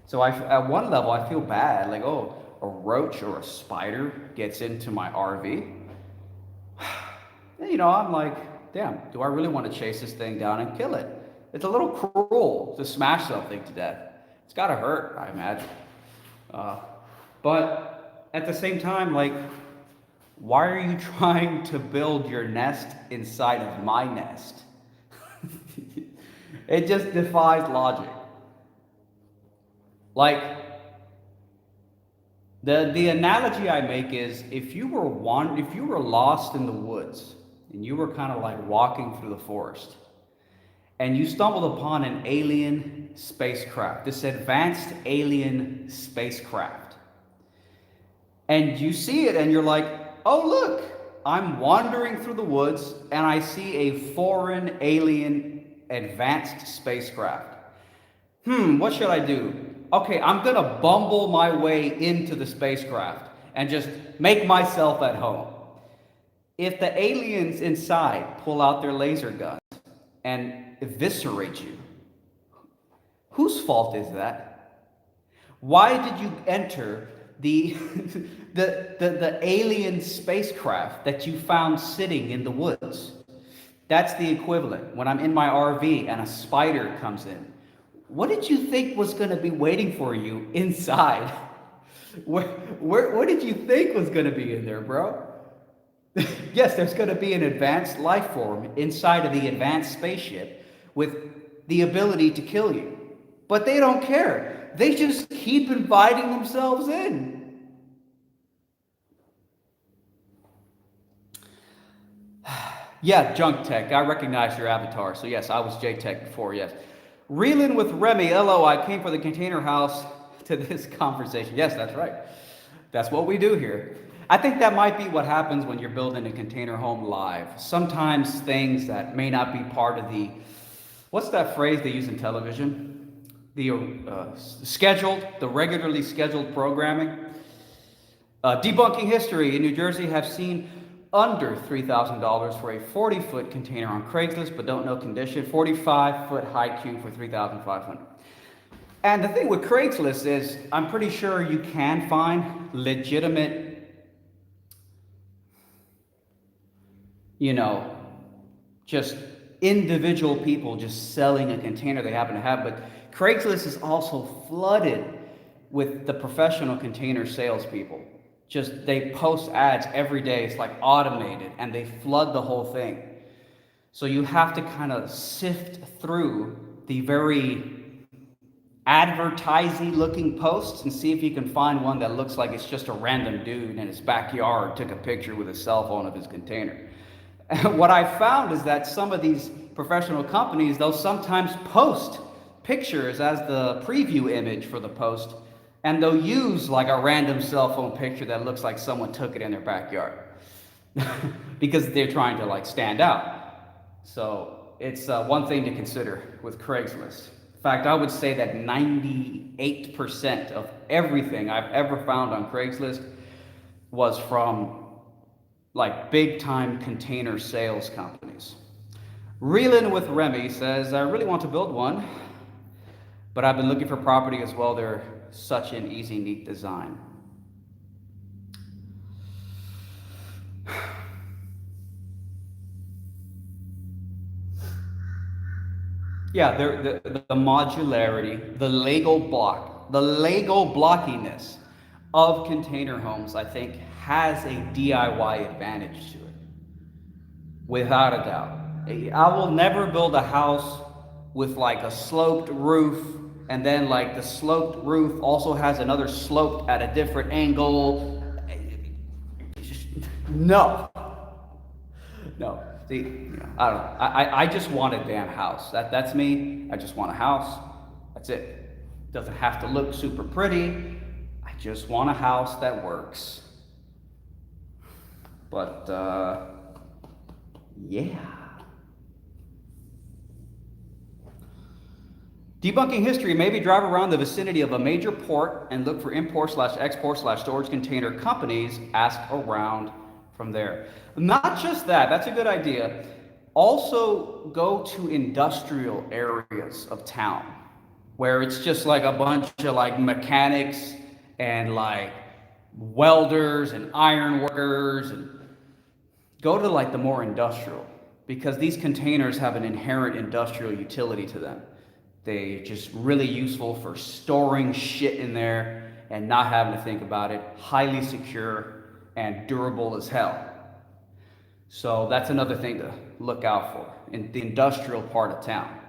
So at one level, I feel bad. Like, oh, a roach or a spider gets into my RV. And, I'm like, damn, do I really want to chase this thing down and kill it? It's a little cruel to smash something to death. It's got to hurt, I imagine. But at the same time, like, why are you trying to build your nest inside of my nest? It just defies logic. Like, the analogy I make is if you were lost in the woods and you were kind of like walking through the forest and you stumbled upon an alien spacecraft, this advanced alien spacecraft, and you see it and you're like, oh look, I'm wandering through the woods and I see a foreign alien advanced spacecraft. What should I do? Okay, I'm gonna bumble my way into the spacecraft and just make myself at home. If the aliens inside pull out their laser guns and eviscerate you, whose fault is that? Why did you enter the the alien spacecraft that you found sitting in the woods? That's the equivalent when I'm in my RV and a spider comes in. What did you think was going to be waiting for you inside? What did you think was going to be in there, bro? Yes, there's going to be an advanced life form inside of the advanced spaceship with the ability to kill you. But they don't care. They just keep inviting themselves in. Yeah, Junk Tech. I recognize your avatar. So yes, I was JTech before, yes. Reeling with Remy, LO, I came for the container house to this conversation. Yes, that's right. That's what we do here. I think that might be what happens when you're building a container home live. Sometimes things that may not be part of the, what's that phrase they use in television? The the regularly scheduled programming. Debunking history in New Jersey have seen under $3,000 for a 40-foot container on Craigslist, but don't know condition. 45-foot high cube for $3,500. And the thing with Craigslist is, I'm pretty sure you can find legitimate, just individual people just selling a container they happen to have. But Craigslist is also flooded with the professional container salespeople. Just they post ads every day. It's like automated, and they flood the whole thing. So you have to kind of sift through the very advertising looking posts and see if you can find one that looks like it's just a random dude in his backyard took a picture with his cell phone of his container. What I found is that some of these professional companies, they'll sometimes post pictures as the preview image for the post, and they'll use like a random cell phone picture that looks like someone took it in their backyard because they're trying to like stand out. So it's one thing to consider with Craigslist. In fact, I would say that 98% of everything I've ever found on Craigslist was from like big time container sales companies. Reelin with Remy says, I really want to build one, but I've been looking for property as well. They're such an easy, neat design. Yeah, the modularity, the Lego blockiness of container homes, I think, has a DIY advantage to it, without a doubt. I will never build a house with like a sloped roof, and then like the sloped roof also has another slope at a different angle. No, no. See, I don't know. I just want a damn house. That's me. I just want a house. That's it. Doesn't have to look super pretty. I just want a house that works. But yeah. Debunking history, maybe drive around the vicinity of a major port and look for import/export/storage container companies. Ask around from there. Not just that, that's a good idea. Also, go to industrial areas of town where it's just like a bunch of like mechanics and like welders and iron workers, and go to like the more industrial, because these containers have an inherent industrial utility to them. They're just really useful for storing shit in there and not having to think about it. Highly secure and durable as hell. So that's another thing to look out for in the industrial part of town.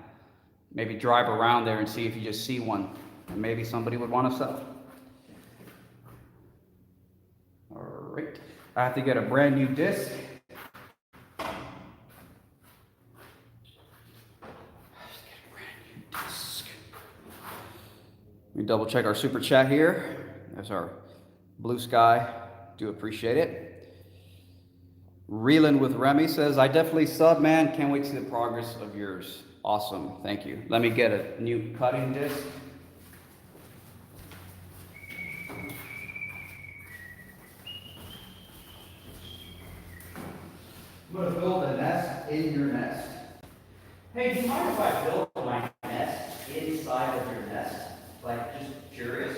Maybe drive around there and see if you just see one, and maybe somebody would want to sell. All right, I have to get a brand new disc. Let me double check our super chat here. There's our blue sky. Do appreciate it. Reelin with Remy says, I definitely sub, man. Can't wait to see the progress of yours. Awesome. Thank you. Let me get a new cutting disc. I'm going to build a nest in your nest. Hey, do you mind if I build my nest inside of your nest? Like, just curious.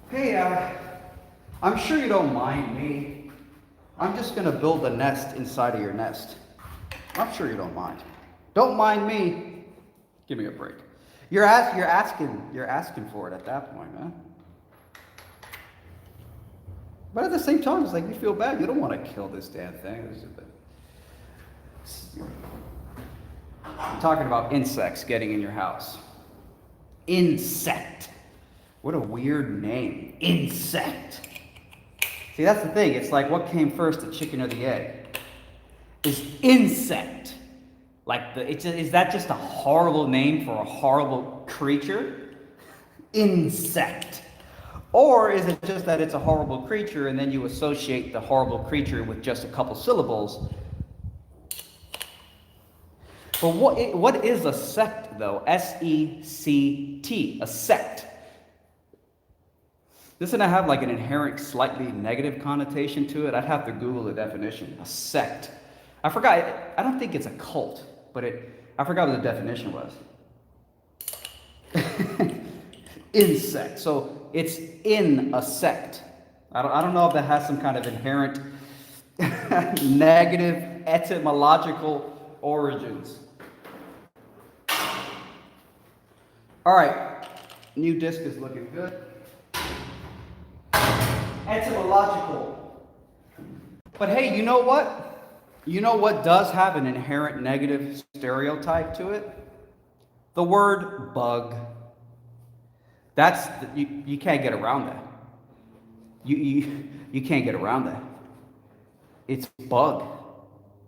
Hey, I'm sure you don't mind me. I'm just gonna build a nest inside of your nest. I'm sure you don't mind. Don't mind me. Give me a break. You're asking for it at that point, man. But at the same time, it's like you feel bad. You don't want to kill this damn thing. I'm talking about insects getting in your house. Insect. What a weird name. Insect. See, that's the thing. It's like, what came first, the chicken or the egg? Is insect. Like, is that just a horrible name for a horrible creature? Insect. Or is it just that it's a horrible creature and then you associate the horrible creature with just a couple syllables? But what is a sect, though? S-E-C-T, a sect. Doesn't it have like an inherent, slightly negative connotation to it? I'd have to Google the definition. A sect. I forgot. I don't think it's a cult, but I forgot what the definition was. Insect. So it's in a sect. I don't know if that has some kind of inherent negative etymological origins. All right. New disc is looking good. Etymological. But hey, you know what? You know what does have an inherent negative stereotype to it? The word bug. You can't get around that. You can't get around that. It's bug.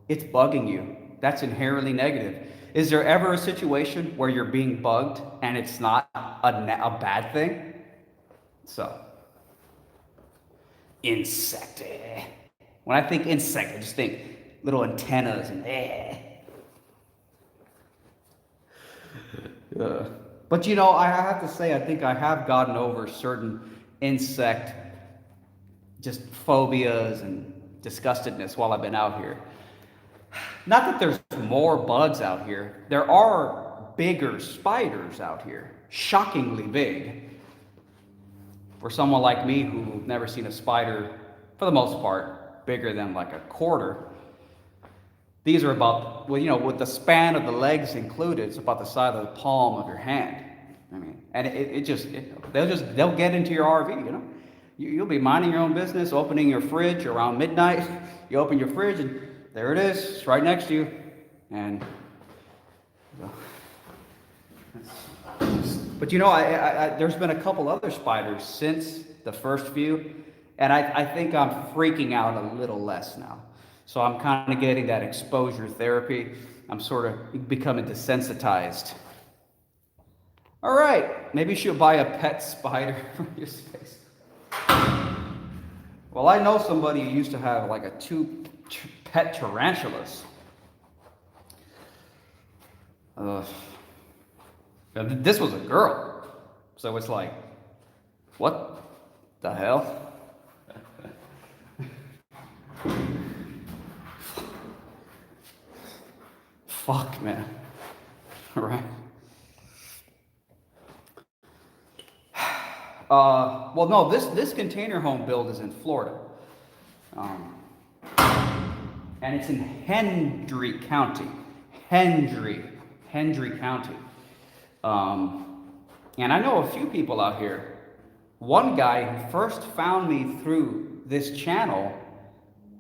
It's bugging you. That's inherently negative. Is there ever a situation where you're being bugged and it's not a bad thing? So, insect. When I think insect, I just think little antennas and But you know, I have to say, I think I have gotten over certain insect just phobias and disgustedness while I've been out here. Not that there's more bugs out here, there are bigger spiders out here, shockingly big. For someone like me who've never seen a spider, for the most part, bigger than like a quarter, these are about, well, you know, with the span of the legs included, it's about the size of the palm of your hand. I mean, and they'll get into your RV, you know. You'll be minding your own business, opening your fridge around midnight. You open your fridge and there it is, it's right next to you. And, but you know, there's been a couple other spiders since the first few, and I think I'm freaking out a little less now. So I'm kind of getting that exposure therapy. I'm sort of becoming desensitized. All right, maybe you should buy a pet spider for your space. Well, I know somebody who used to have like two pet tarantulas. This was a girl, so it's like, what the hell? Fuck, man. All right. Well, no, this container home build is in Florida. And it's in Hendry County. Hendry County. And I know a few people out here. One guy who first found me through this channel,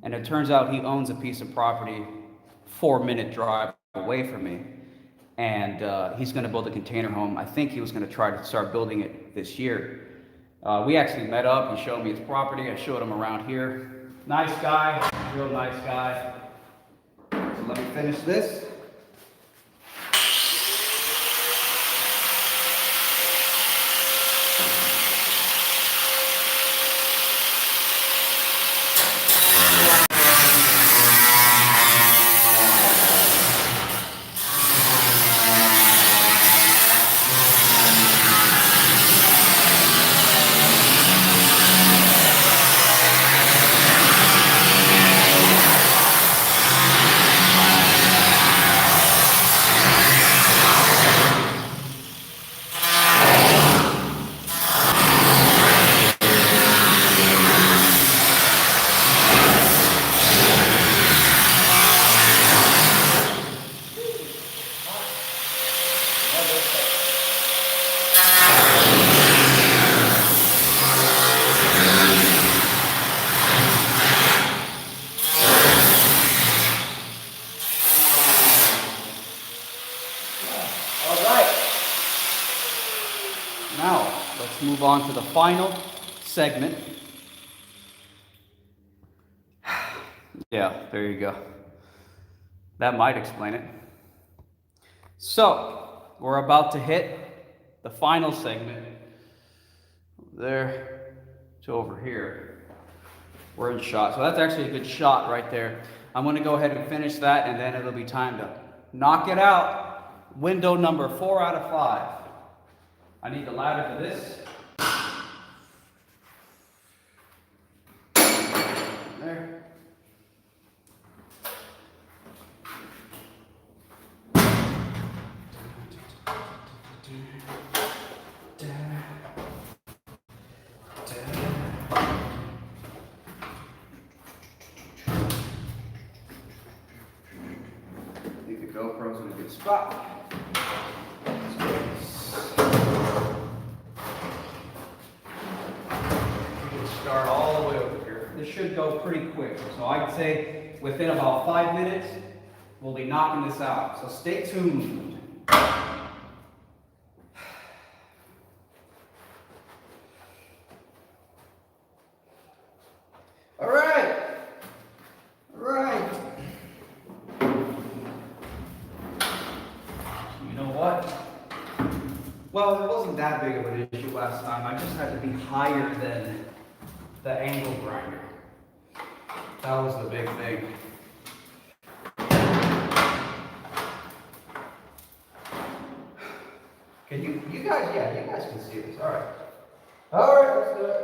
and it turns out he owns a piece of property 4-minute drive away from me. And he's going to build a container home. I think he was going to try to start building it this year. We actually met up. He showed me his property. I showed him around here. Nice guy, real nice guy. So let me finish this. Now, let's move on to the final segment. Yeah, there you go. That might explain it. So, we're about to hit the final segment. There to over here. We're in shot. So that's actually a good shot right there. I'm going to go ahead and finish that, and then it'll be time to knock it out. Window number 4 out of 5. I need the ladder for this. There. I think the GoPro's in a good spot. should go pretty quick. So I'd say within about 5 minutes, we'll be knocking this out. So stay tuned. All right. All right. You know what? Well, it wasn't that big of an issue last time. I just had to be higher than the angle grinder. That was the big thing. Can you guys, yeah, you guys can see this. All right. All right, let's do it.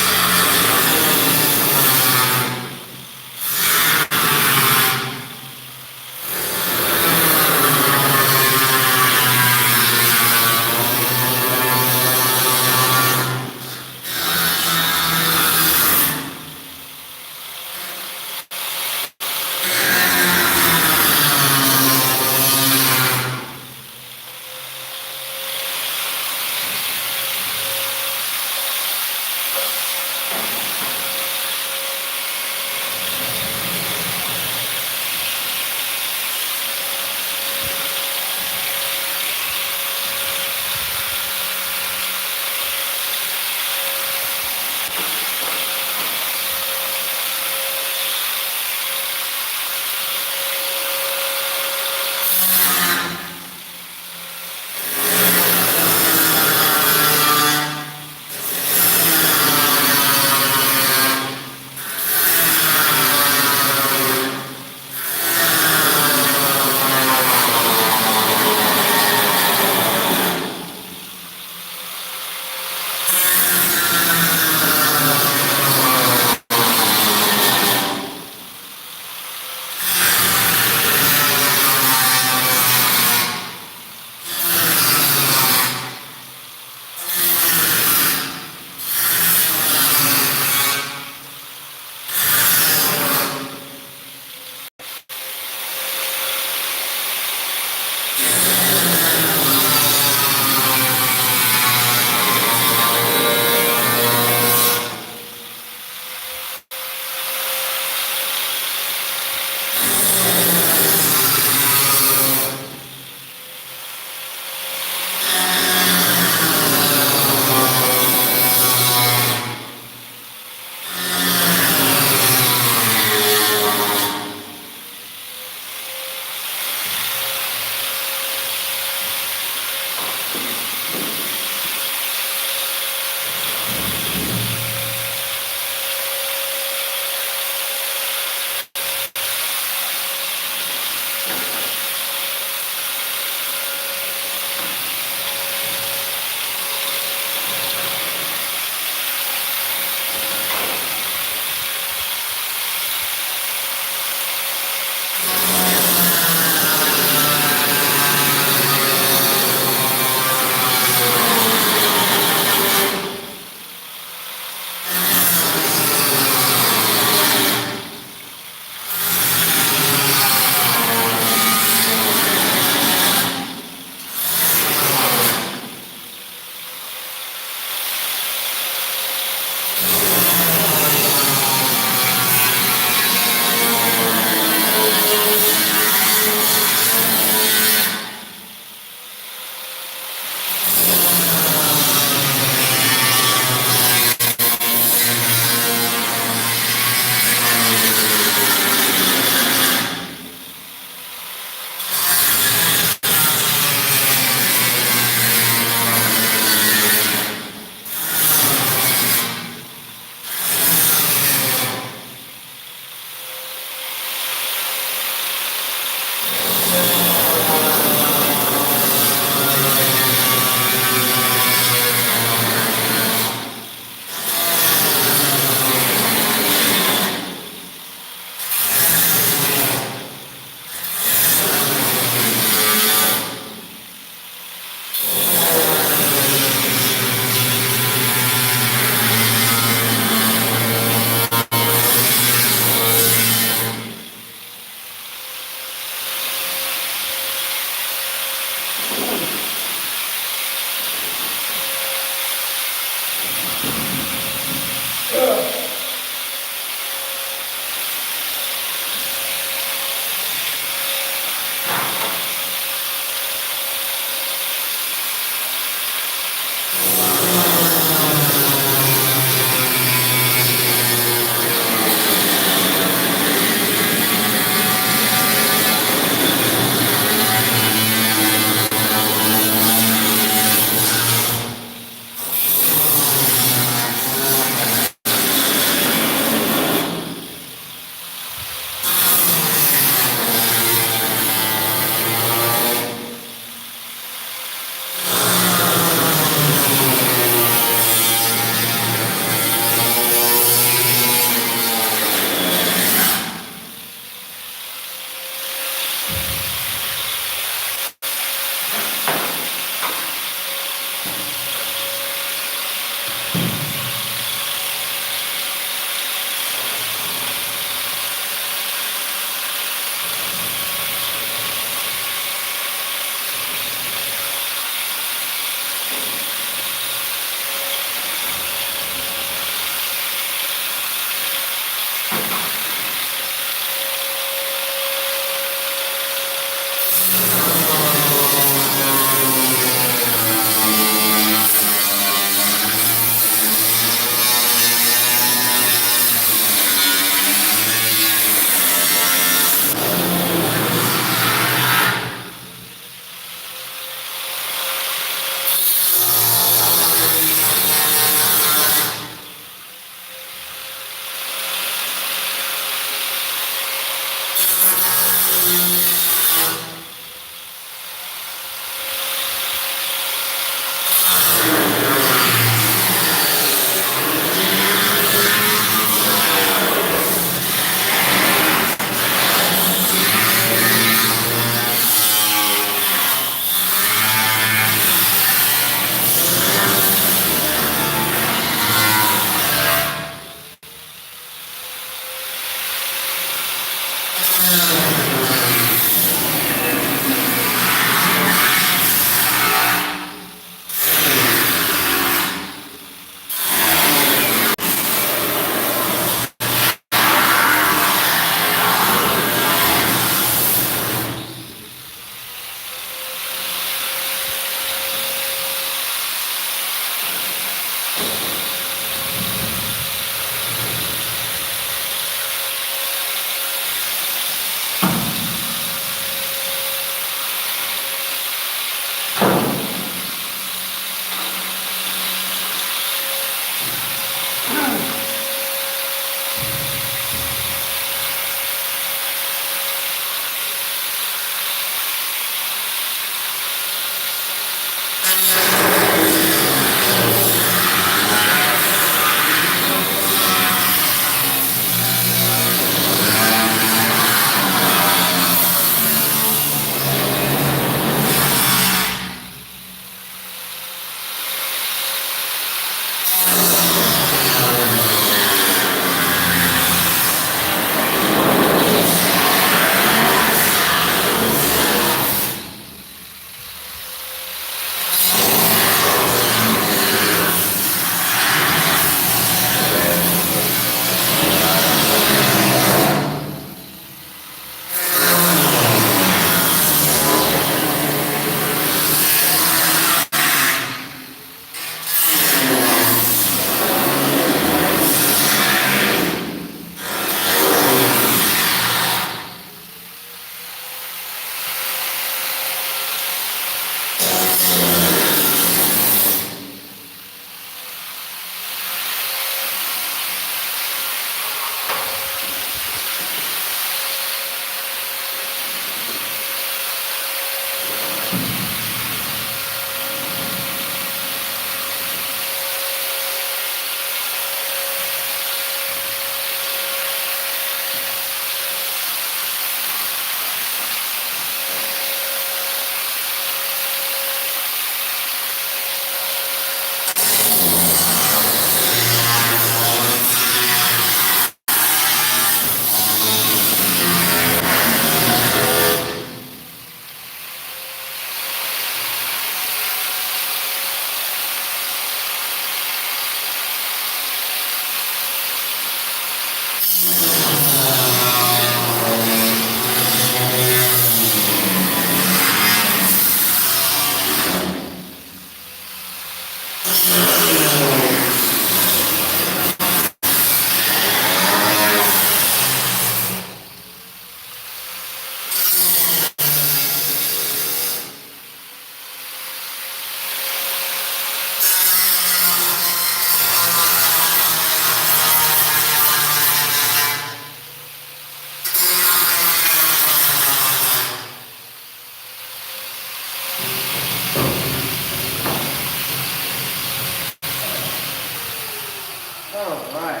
All right.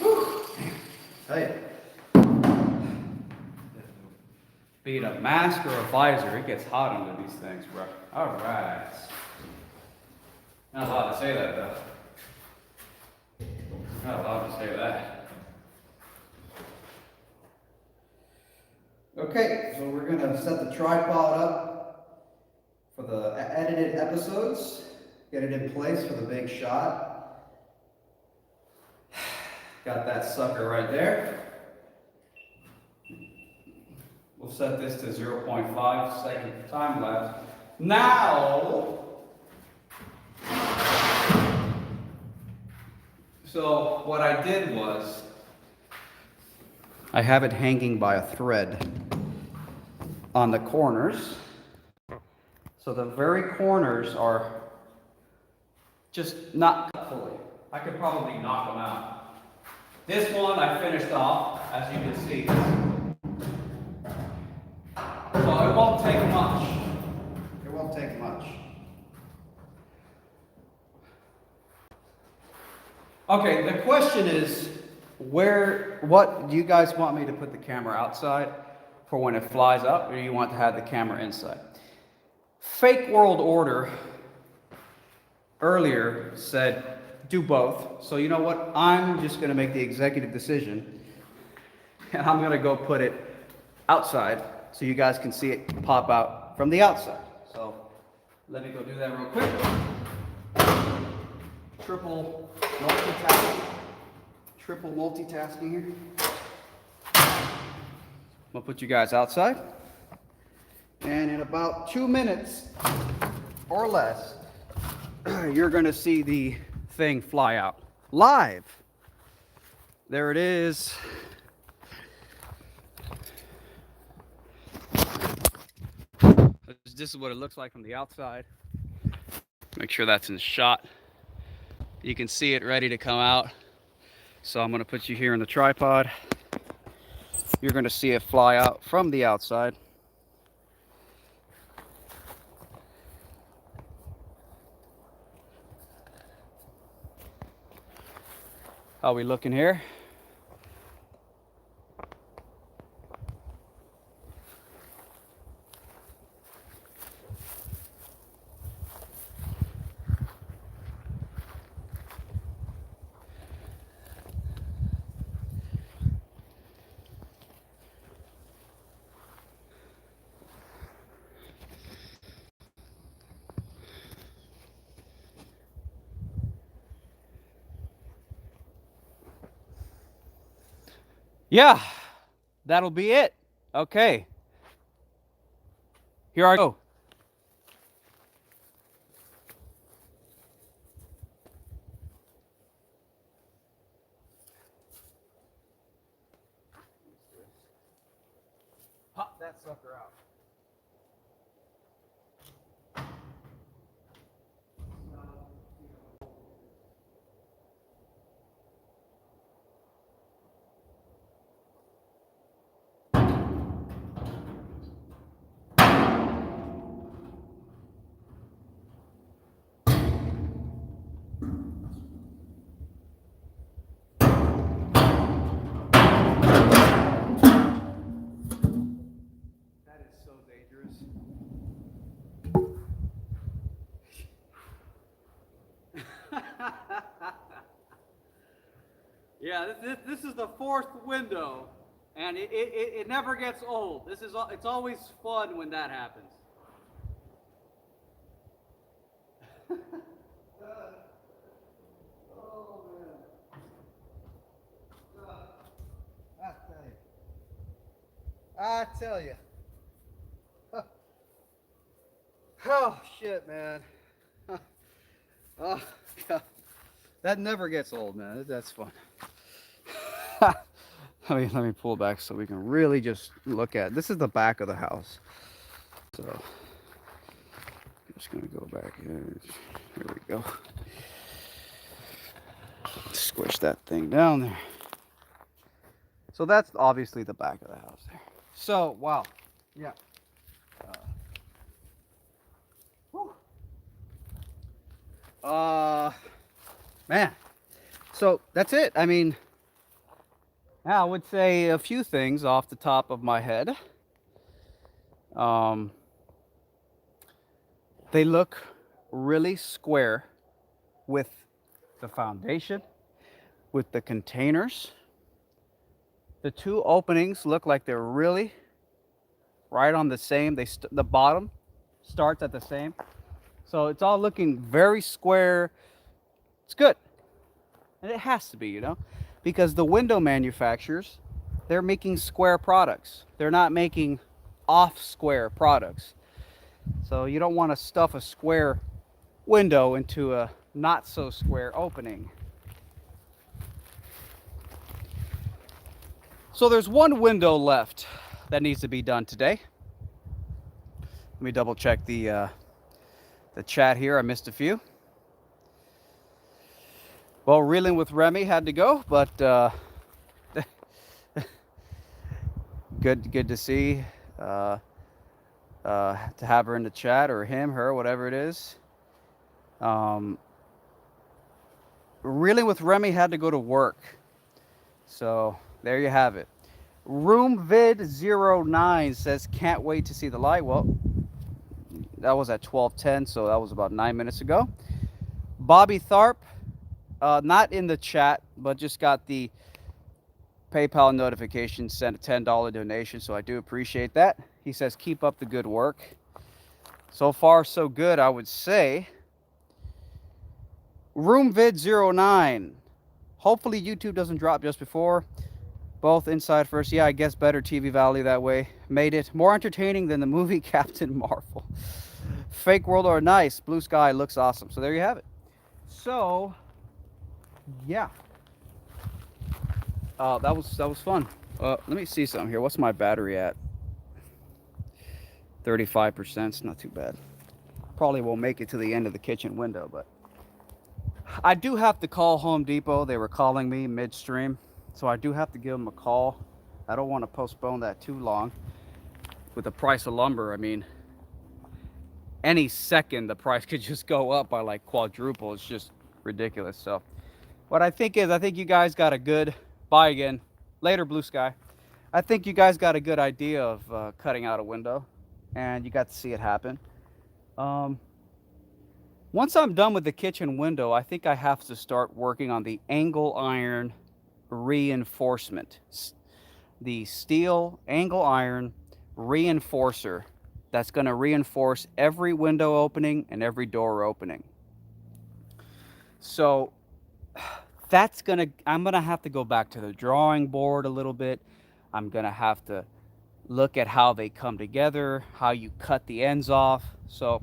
Whew. Tell you. Be it a mask or a visor, it gets hot under these things, bro. All right. Not allowed to say that, though. Not allowed to say that. Okay, so we're gonna set the tripod up for the edited episodes. Get it in place for the big shot. Got that sucker right there. We'll set this to 0.5 second time lapse. Now, so what I did was, I have it hanging by a thread on the corners. So the very corners are just not cut fully. I could probably knock them out. This one I finished off, as you can see. So it won't take much. It won't take much. Okay, the question is, what do you guys want me to put the camera outside for when it flies up, or do you want to have the camera inside? Fake world order earlier said do both. So you know what? I'm just going to make the executive decision, and I'm going to go put it outside so you guys can see it pop out from the outside. So let me go do that real quick. Triple multitasking here. I'm gonna put you guys outside, and in about 2 minutes or less, you're gonna see the thing fly out live. There it is. This is what it looks like from the outside. Make sure that's in shot. You can see it ready to come out. So I'm gonna put you here in the tripod. You're gonna see it fly out from the outside. How we looking here? Yeah, that'll be it. Okay. Here I go. Pop that sucker out. That is so dangerous. Yeah, this is the fourth window, and it never gets old. It's always fun when that happens. Oh man. I tell you. Oh shit, man. Oh God. That never gets old, man. That's fun. Let me pull back so we can really just look at it. This is the back of the house. So I'm just gonna go back here. Here we go. Squish that thing down there. So that's obviously the back of the house there. So wow. Yeah. Whew. Man, so that's it. I mean, I would say a few things off the top of my head. Um, they look really square with the foundation, with the containers. The two openings look like they're really right on the same. The bottom starts at the same, so it's all looking very square. It's good, and it has to be, because the window manufacturers, they're making square products. They're not making off square products. So you don't want to stuff a square window into a not so square opening. So there's one window left that needs to be done today. Let me double check the chat here. I missed a few. Well, reeling with Remy had to go, but good to see. To have her in the chat, or him, her, whatever it is. Reeling with Remy had to go to work. So there you have it. RoomVid09 says, can't wait to see the light. Well, that was at 12:10, so that was about 9 minutes ago. Bobby Tharp, not in the chat, but just got the PayPal notification, sent a $10 donation, so I do appreciate that. He says, keep up the good work. So far, so good, I would say. RoomVid09. Hopefully YouTube doesn't drop just before. Both inside first. Yeah, I guess better TV value that way. Made it more entertaining than the movie Captain Marvel. Fake World or nice. Blue sky looks awesome. So there you have it. So, yeah. That was fun. Let me see something here. What's my battery at? 35%. It's not too bad. Probably won't make it to the end of the kitchen window, but I do have to call Home Depot. They were calling me midstream, so I do have to give them a call. I don't want to postpone that too long. With the price of lumber, I mean, any second the price could just go up by like quadruple. It's just ridiculous. So what I think is, I think you guys got a good, bye again, later blue sky. I think you guys got a good idea of cutting out a window, and you got to see it happen. Once I'm done with the kitchen window, I think I have to start working on the angle iron reinforcement. The steel angle iron reinforcer that's going to reinforce every window opening and every door opening. So I'm going to have to go back to the drawing board a little bit. I'm going to have to look at how they come together, how you cut the ends off. So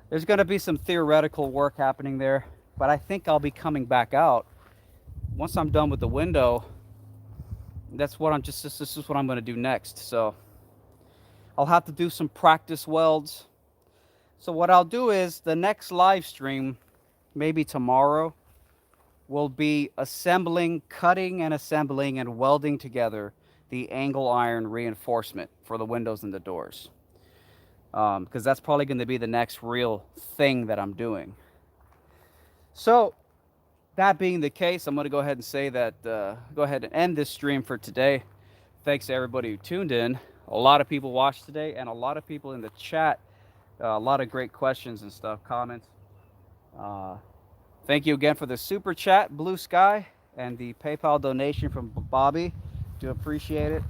there's going to be some theoretical work happening there, but I think I'll be coming back out once I'm done with the window. This is what I'm going to do next. So I'll have to do some practice welds. So what I'll do is the next live stream, maybe tomorrow, will be cutting and assembling and welding together the angle iron reinforcement for the windows and the doors. Because that's probably going to be the next real thing that I'm doing. So that being the case, I'm going to go ahead and say that, go ahead and end this stream for today. Thanks to everybody who tuned in. A lot of people watched today, and a lot of people in the chat. A lot of great questions and stuff, comments. Thank you again for the super chat, Blue Sky, and the PayPal donation from Bobby. Do appreciate it.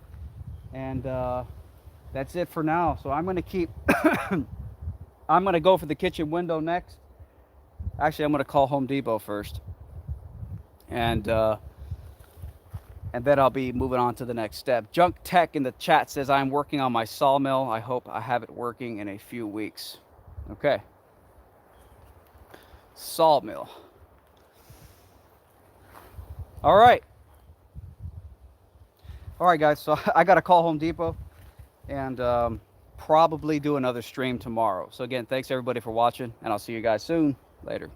And that's it for now. So I'm going to keep, I'm going to go for the kitchen window next. Actually, I'm going to call Home Depot first. And then I'll be moving on to the next step. Junk Tech in the chat says, I'm working on my sawmill. I hope I have it working in a few weeks. Okay. Sawmill. All right. All right, guys. So I got to call Home Depot and probably do another stream tomorrow. So again, thanks everybody for watching, and I'll see you guys soon. Later.